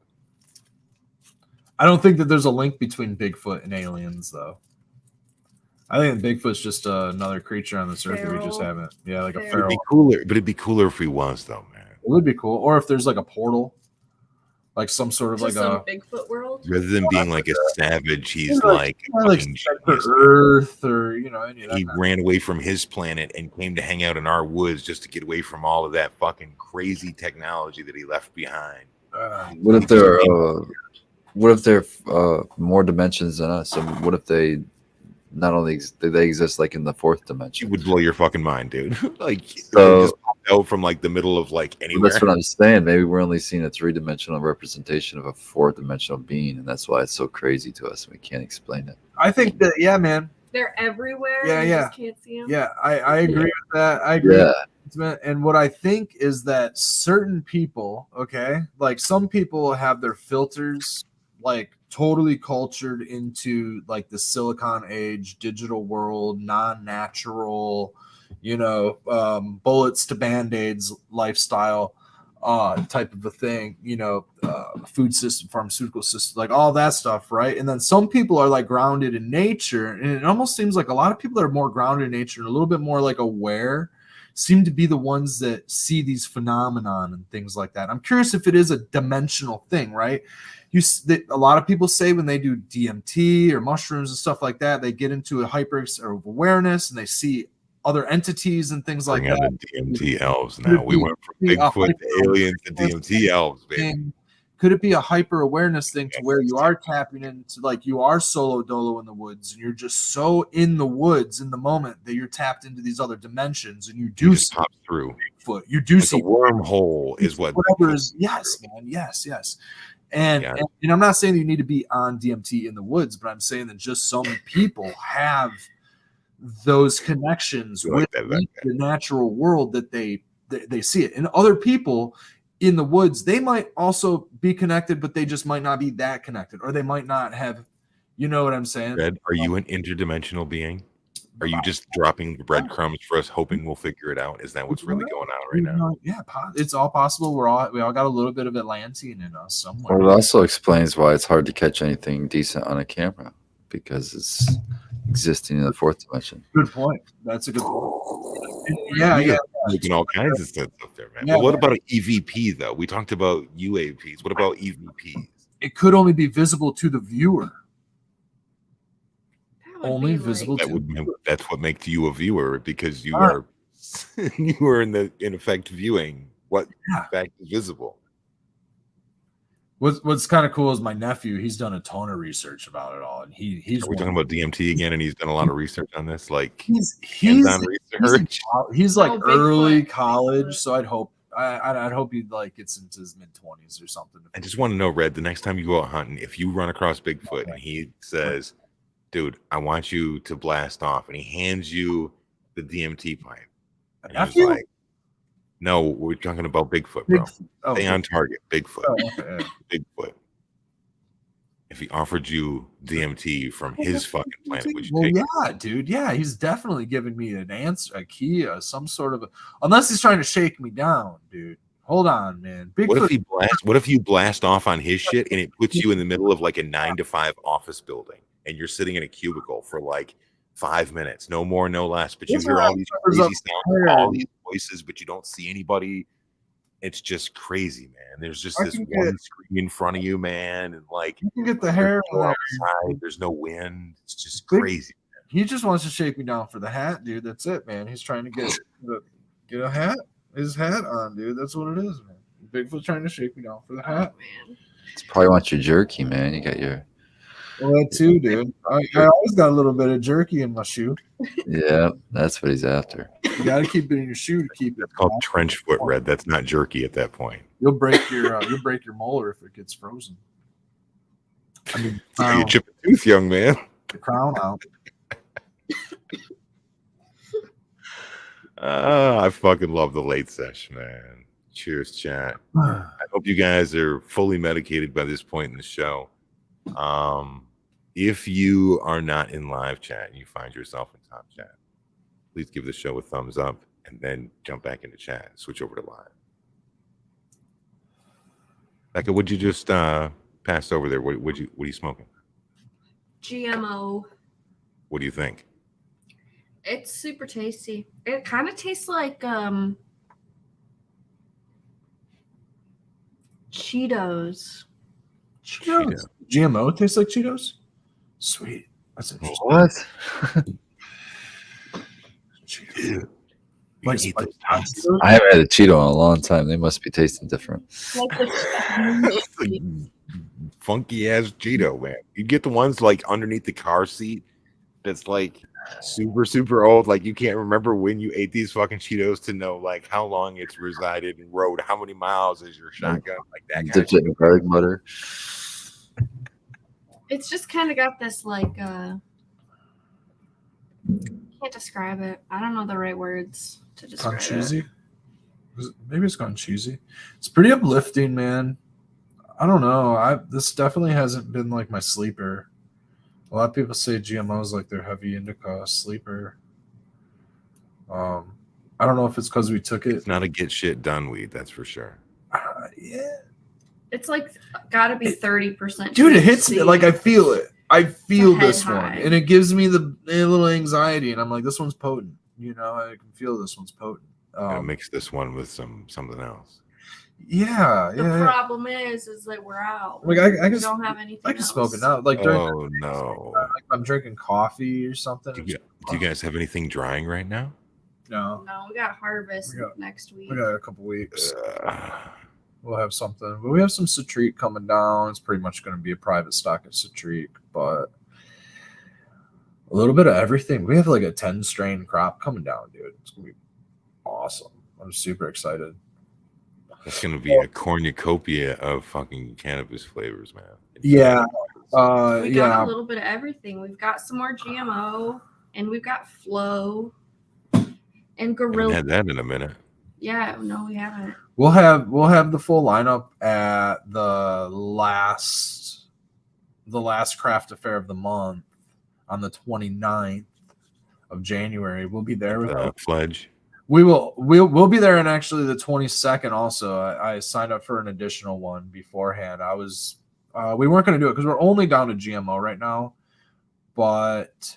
I don't think that there's a link between Bigfoot and aliens, though. I think Bigfoot's just another creature on this earth that we just haven't. Yeah, like a feral. It'd be cooler if he was, though, man. It would be cool, or if there's like a portal, like some sort of Just like some a Bigfoot world. Rather than being like a savage, he's like fucking genius. Earth, or any of that. He ran away from his planet and came to hang out in our woods just to get away from all of that fucking crazy technology that he left behind. What if there are more dimensions than us? And what if they not only they exist like in the fourth dimension? It would blow your fucking mind, dude. Like, so, they just popped out from like the middle of like anywhere. That's what I'm saying. Maybe we're only seeing a 3-dimensional representation of a 4-dimensional being, and that's why it's so crazy to us. We can't explain it. I think that, yeah, man. They're everywhere. Yeah, you yeah. just can't see them. Yeah, I agree with that. I agree. Yeah. And what I think is that certain people, okay, like some people have their filters like totally cultured into like the Silicon Age, digital world, non-natural, bullets to band-aids lifestyle type of a thing, food system, pharmaceutical system, like all that stuff, right? And then some people are like grounded in nature, and it almost seems like a lot of people that are more grounded in nature and a little bit more like aware seem to be the ones that see these phenomenon and things like that. I'm curious if it is a dimensional thing, right? A lot of people say when they do DMT or mushrooms and stuff like that, they get into a hyper of awareness and they see other entities and things like that. DMT elves now. We went from Bigfoot to aliens to DMT elves, baby. Could it be a hyper awareness thing to where you are tapping into, like, you are solo dolo in the woods and you're just so in the woods in the moment that you're tapped into these other dimensions and you do just see pop through. Bigfoot. You do Like see a wormhole is what whatever Bigfoot is. Yes, man. Yes. And, Yeah. and I'm not saying that you need to be on DMT in the woods, but I'm saying that just some people have those connections You with like that, the natural world that they see it. And other people in the woods, they might also be connected, but they just might not be that connected, or they might not have, you know what I'm saying? Red, are you an interdimensional being? Are you just dropping the breadcrumbs for us, hoping we'll figure it out? Is that what's really going on right now? Yeah, it's all possible. We all got a little bit of Atlantean in us somewhere. Well, it also explains why it's hard to catch anything decent on a camera because it's existing in the fourth dimension. Good point. That's a good point. Yeah. Making all kinds of stuff up there, man. Yeah, Well, what about an EVP though? We talked about UAPs. What about EVPs? It could only be visible to the viewer. That would Only be visible like, to That's what makes you a viewer because you are you are in effect viewing what in fact is visible. What's kind of cool is my nephew. He's done a ton of research about it all, and he's. Are we talking about DMT again? And he's done a lot of research on this, like he's research. He's like Oh, early Bigfoot. college, so I'd hope he like gets into his mid-20s or something. I just want to know, Red, the next time you go out hunting, if you run across Bigfoot and he says, "Dude, I want you to blast off," and he hands you the DMT pipe, and he's Nephew? like, "No, we're talking about Bigfoot, bro. Oh, Stay on target, Bigfoot, okay. Bigfoot." If he offered you DMT from his fucking planet, would you Well, take it? yeah, dude. Yeah, he's definitely giving me an answer, a key, some sort of. Unless he's trying to shake me down, dude. Hold on, man. Bigfoot. What if you blast off on his shit and it puts you in the middle of like a 9-to-5 office building and you're sitting in a cubicle for like 5 minutes, no more, no less, but you hear all these crazy sounds, all these voices, but you don't see anybody. It's just crazy, man. There's just this one screen in front of you, man, and like You can get the hair outside. There's no wind. It's just crazy. He just wants to shake me down for the hat, dude. That's it, man. He's trying to get a hat, his hat on, dude. That's what it is, man. Bigfoot's trying to shake me down for the hat. It's probably want your jerky, man. You got your. Well, that too, dude. I always got a little bit of jerky in my shoe. Yeah, that's what he's after. You got to keep it in your shoe to keep it. It's called trench foot, Red. That's not jerky at that point. You'll break your molar if it gets frozen. I mean, You chip a tooth, young man. the crown out. I fucking love the late sesh, man. Cheers, chat. I hope you guys are fully medicated by this point in the show. If you are not in live chat and you find yourself in top chat, please give the show a thumbs up and then jump back into chat. Switch over to live. Becca, would you just pass over there? What are you smoking? GMO. What do you think? It's super tasty. It kind of tastes like Cheetos. Cheetos. GMO tastes like Cheetos. Sweet. That's interesting. What? Cheetos. You Like eat spicy those Cheetos? I haven't had a Cheeto in a long time. They must be tasting different. Like funky ass Cheeto, man. You get the ones like underneath the car seat that's like super old. Like you can't remember when you ate these fucking Cheetos to know like how long it's resided and rode, how many miles is your shotgun, like that kind of Dipped it in garlic butter. It's just kind of got this like can't describe it. I don't know the right words to describe Gone it. cheesy. Maybe it's gone cheesy. It's pretty uplifting, man. I don't know. This definitely hasn't been like my sleeper. A lot of people say GMOs like they're heavy indica sleeper. I don't know if it's because we took it. It's not a get shit done weed, that's for sure. Yeah, It's like got to be 30%. dude, it hits me like I feel it. I feel head this one, high. and it gives me a little anxiety, and I'm like, this one's potent. You know, I can feel this one's potent. Gotta mix this one with something else. Yeah, The yeah. problem is that we're out. Like I We can don't have anything. I can else. smoke it now. Like during Oh no. like I'm drinking coffee or something. Do you guys have anything drying right now? No, No, we got harvest We got- next week. we got a couple weeks. We'll have something. But we have some Citrique coming down. It's pretty much going to be a private stock at Citrique, but a little bit of everything. We have like a 10 strain crop coming down, dude. It's going to be awesome. I'm super excited. It's gonna be a cornucopia of fucking cannabis flavors, man. Yeah. We got Yeah. a little bit of everything. We've got some more GMO, and we've got Flow and Haven't Gorilla. had that in a minute. Yeah, no, we haven't. We'll have the full lineup at the last craft affair of the month on the 29th of January. We'll be there with Fledge. We'll be there, and actually the 22nd also. I signed up for an additional one beforehand. We weren't going to do it because we're only down to GMO right now, but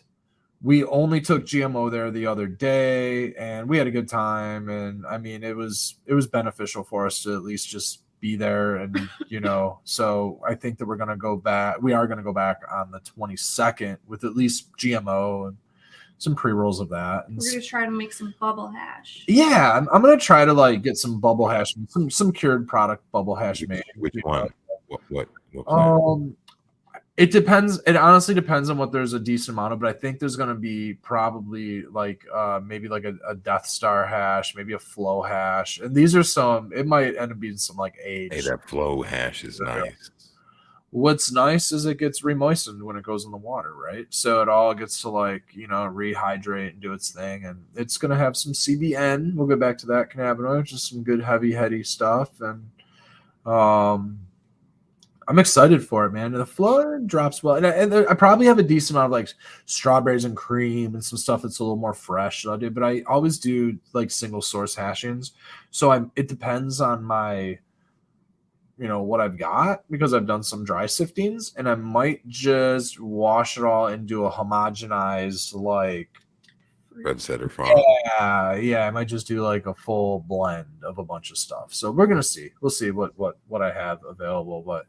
we only took GMO there the other day, and we had a good time. And I mean, it was beneficial for us to at least just be there, and so I think that we're going to go back. We are going to go back on the 22nd with at least GMO and some pre-rolls of that. And We're gonna try to make some bubble hash. yeah, I'm gonna try to like get some bubble hash, some cured product bubble hash made. Which one? What plant? It depends. It honestly depends on what there's a decent amount of, but I think there's gonna be probably like maybe like a Death Star hash, maybe a Flow hash, and these are some. It might end up being some like age. Hey, that Flow hash is nice. What's nice is it gets remoistened when it goes in the water, right? So it all gets to like, rehydrate and do its thing. And it's going to have some CBN. We'll get back to that cannabinoid, just some good heavy, heady stuff. And I'm excited for it, man. And the Flow drops well. And I probably have a decent amount of like strawberries and cream and some stuff that's a little more fresh that I'll do. But I always do like single source hashings. So it depends on my what I've got, because I've done some dry siftings, and I might just wash it all and do a homogenized like Red Setter Farm. Yeah, I might just do like a full blend of a bunch of stuff. So we're gonna see. We'll see what I have available. But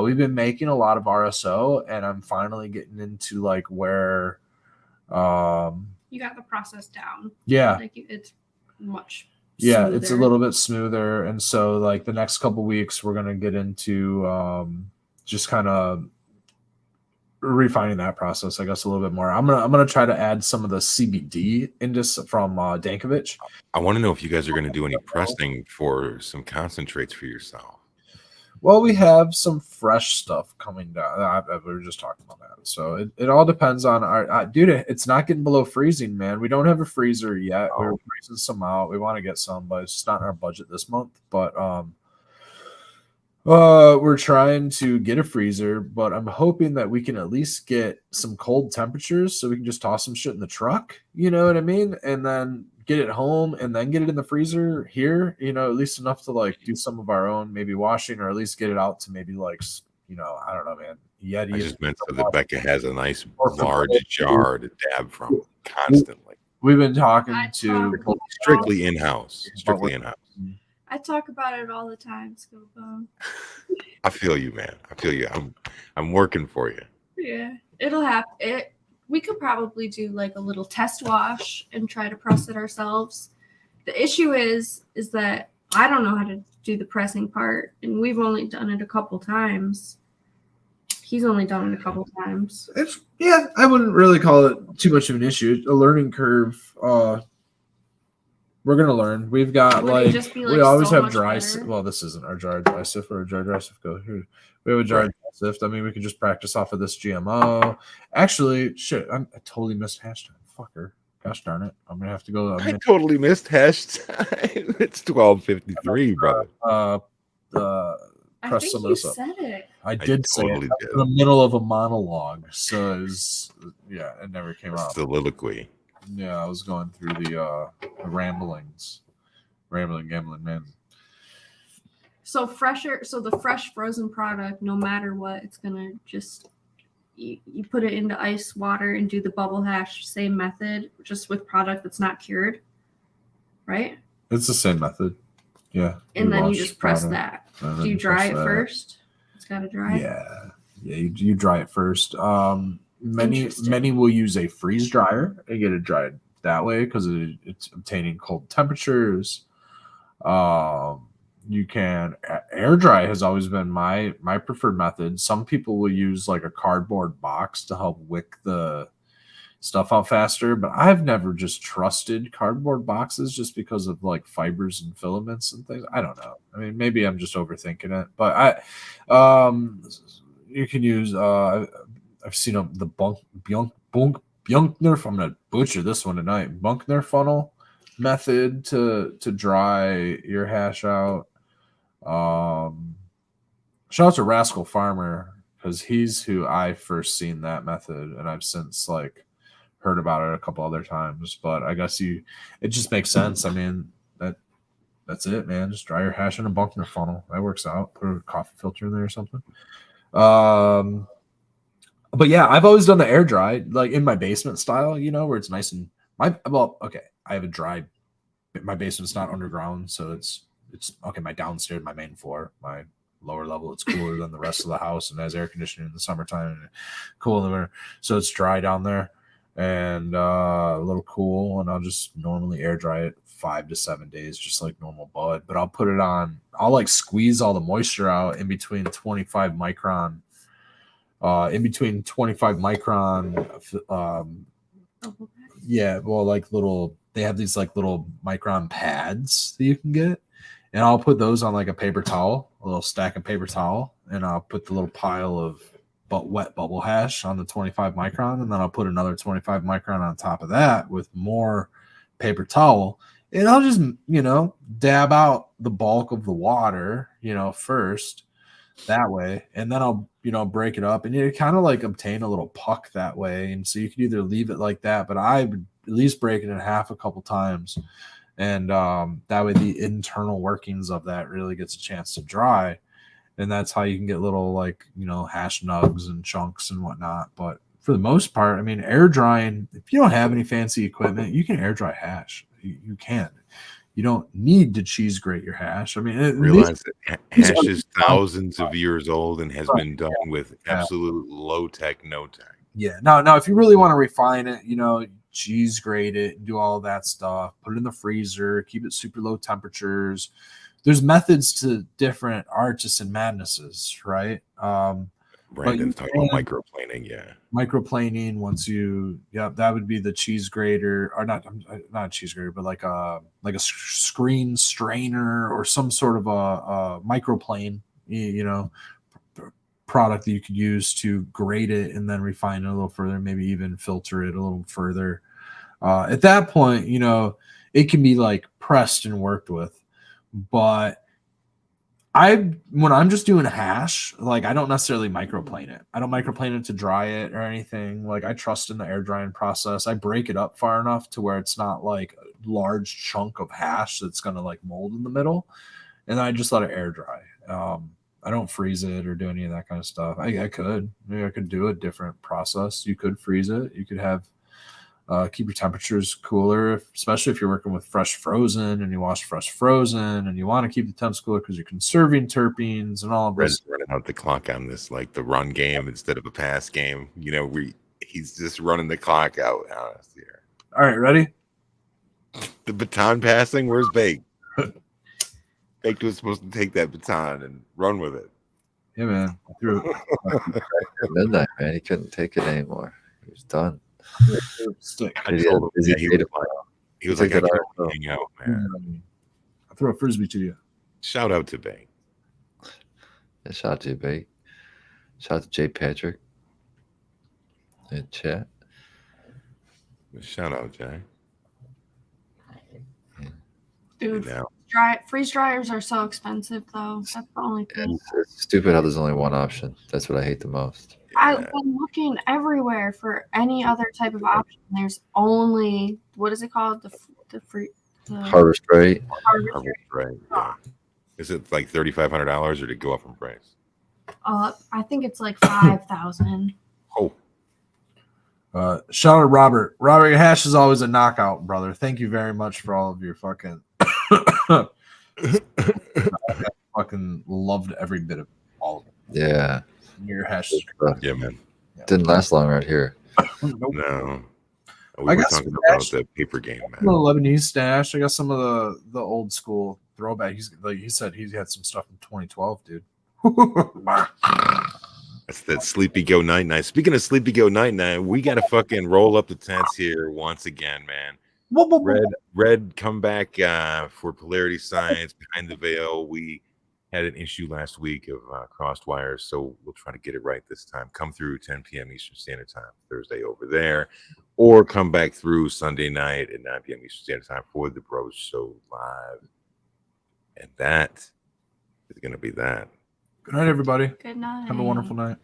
we've been making a lot of RSO, and I'm finally getting into like where you got the process down. Yeah. Like it's much smoother. It's a little bit smoother, and so like the next couple weeks we're gonna get into just kind of refining that process, I guess, a little bit more. I'm gonna try to add some of the CBD into from Dankovich. I want to know if you guys are gonna do any pressing for some concentrates for yourself. Well, we have some fresh stuff coming down. We were just talking about that. So it all depends on our dude. It's not getting below freezing, man. We don't have a freezer yet. We're freezing some out. We want to get some, but it's just not in our budget this month. But we're trying to get a freezer, but I'm hoping that we can at least get some cold temperatures so we can just toss some shit in the truck. You know what I mean? And then get it home and then get it in the freezer here, at least enough to like do some of our own maybe washing, or at least get it out to maybe like, I don't know, man. Yeti. I just meant so that Becca has a nice large jar to dab from constantly. We've been talking to strictly in-house. Strictly in-house. I talk about it all the time, Scopo. I feel you, man. I feel you. I'm working for you. Yeah, it'll happen. We could probably do like a little test wash and try to press it ourselves. The issue is that I don't know how to do the pressing part, and we've only done it a couple times. He's only done it a couple times. I wouldn't really call it too much of an issue. A learning curve. We're gonna learn. We've got we always have dry. Well, this isn't our jar dry sift or a jar dry sift. Go here. We have a jar dry sift. I mean, we could just practice off of this GMO. Actually, shit, I totally missed hash time. Fucker. Gosh darn it. I'm gonna have to go. I totally missed hash time. It's 12:53, brother. Press some of this up. Said it. I did say totally it in the middle of a monologue. So it never came out. Soliloquy. Yeah, I was going through the ramblings. Rambling, gambling, man. So the fresh frozen product, no matter what, it's gonna just you put it into ice water and do the bubble hash, same method, just with product that's not cured, right? It's the same method. Yeah. And then you just press that. Do you dry it first? It's gotta dry. Yeah. You dry it first. Many will use a freeze dryer and get it dried that way because it's obtaining cold temperatures. You can air dry has always been my preferred method. Some people will use like a cardboard box to help wick the stuff out faster, but I've never just trusted cardboard boxes just because of like fibers and filaments and things. I don't know. I mean, maybe I'm just overthinking it, but you can use I've seen the Bunkner. I'm gonna butcher this one tonight. Bunkner funnel method to dry your hash out. Shout out to Rascal Farmer because he's who I first seen that method, and I've since like heard about it a couple other times. But I guess it just makes sense. I mean that's it, man. Just dry your hash in a Bunkner funnel. That works out. Put a coffee filter in there or something. But yeah, I've always done the air dry, like in my basement style, where it's nice and I have a dry. My basement's not underground, so it's okay. My downstairs, my main floor, my lower level, it's cooler than the rest of the house and has air conditioning in the summertime and cool in the winter. So it's dry down there and a little cool. And I'll just normally air dry it 5 to 7 days, just like normal bud. But I'll put it on. I'll like squeeze all the moisture out in between 25 micron. Yeah, well, like they have these like little micron pads that you can get, and I'll put those on like a paper towel, a little stack of paper towel, and I'll put the little pile of wet bubble hash on the 25 micron, and then I'll put another 25 micron on top of that with more paper towel, and I'll just dab out the bulk of the water, first that way, and then I'll break it up, and you kind of like obtain a little puck that way. And so you could either leave it like that, but I would at least break it in half a couple times, and that way the internal workings of that really gets a chance to dry, and that's how you can get little like hash nugs and chunks and whatnot. But for the most part, I mean, air drying, if you don't have any fancy equipment, you can air dry hash. You can. You don't need to cheese grate your hash. I mean, realize that hash is thousands of years old and has been done with absolute low tech, no tech. Yeah. Now, if you really want to refine it, cheese grate it, do all that stuff, put it in the freezer, keep it super low temperatures. There's methods to different artists and madnesses, right? Brandon's talking about microplaning, yeah. Microplaning, that would be the cheese grater, or not a cheese grater, but like a screen strainer or some sort of a microplane, product that you could use to grate it and then refine it a little further, maybe even filter it a little further. At that point, it can be like pressed and worked with, but when I'm just doing hash, like I don't necessarily microplane it. I don't microplane it to dry it or anything. Like I trust in the air drying process. I break it up far enough to where it's not like a large chunk of hash that's going to like mold in the middle. And then I just let it air dry. I don't freeze it or do any of that kind of stuff. I could do a different process. You could freeze it. You could have keep your temperatures cooler, especially if you're working with fresh frozen and you wash fresh frozen and you want to keep the temps cooler because you're conserving terpenes and all of this. Red's running out the clock on this, like the run game instead of a pass game. He's just running the clock out on us here. All right, ready? The baton passing. Where's Baked? Baked was supposed to take that baton and run with it. Yeah, man. Midnight, man. He couldn't take it anymore. He was done. Stick. I told him he was like, I can't hang out, man. I'll throw a frisbee to you. Shout out to Bang. Yeah, shout out to you, Bake. Shout out to Jay Patrick in chat. Shout out, Jay. Dude, freeze dryers are so expensive, though. That's the only thing. It's stupid how there's only one option. That's what I hate the most. I've been looking everywhere for any other type of option. There's only, what is it called? The Harvest Rate. Harvest Rate. Yeah. Is it like $3,500 or did it go up in price? I think it's like 5,000. Oh. Shout out to Robert. Robert, your hash is always a knockout, brother. Thank you very much for all of your fucking. I fucking loved every bit of all of it. Yeah. Your hash is yeah, man. Didn't last long right here. No. We I were got talking some about stash. the paper game, The man. Lebanese stash. I got some of the old school throwback. He's like he said he had some stuff in 2012, dude. That's that Sleepy Go Night Night. Speaking of Sleepy Go Night Night, we got to fucking roll up the tents here once again, man. Red comeback for Polarity Science Behind the Veil. We had an issue last week of crossed wires, so we'll try to get it right this time. Come through 10 p.m. Eastern Standard Time Thursday over there, or come back through Sunday night at 9 p.m. Eastern Standard Time for the Bros Show live. And that is going to be that. Good night, everybody. Good night. Have a wonderful night.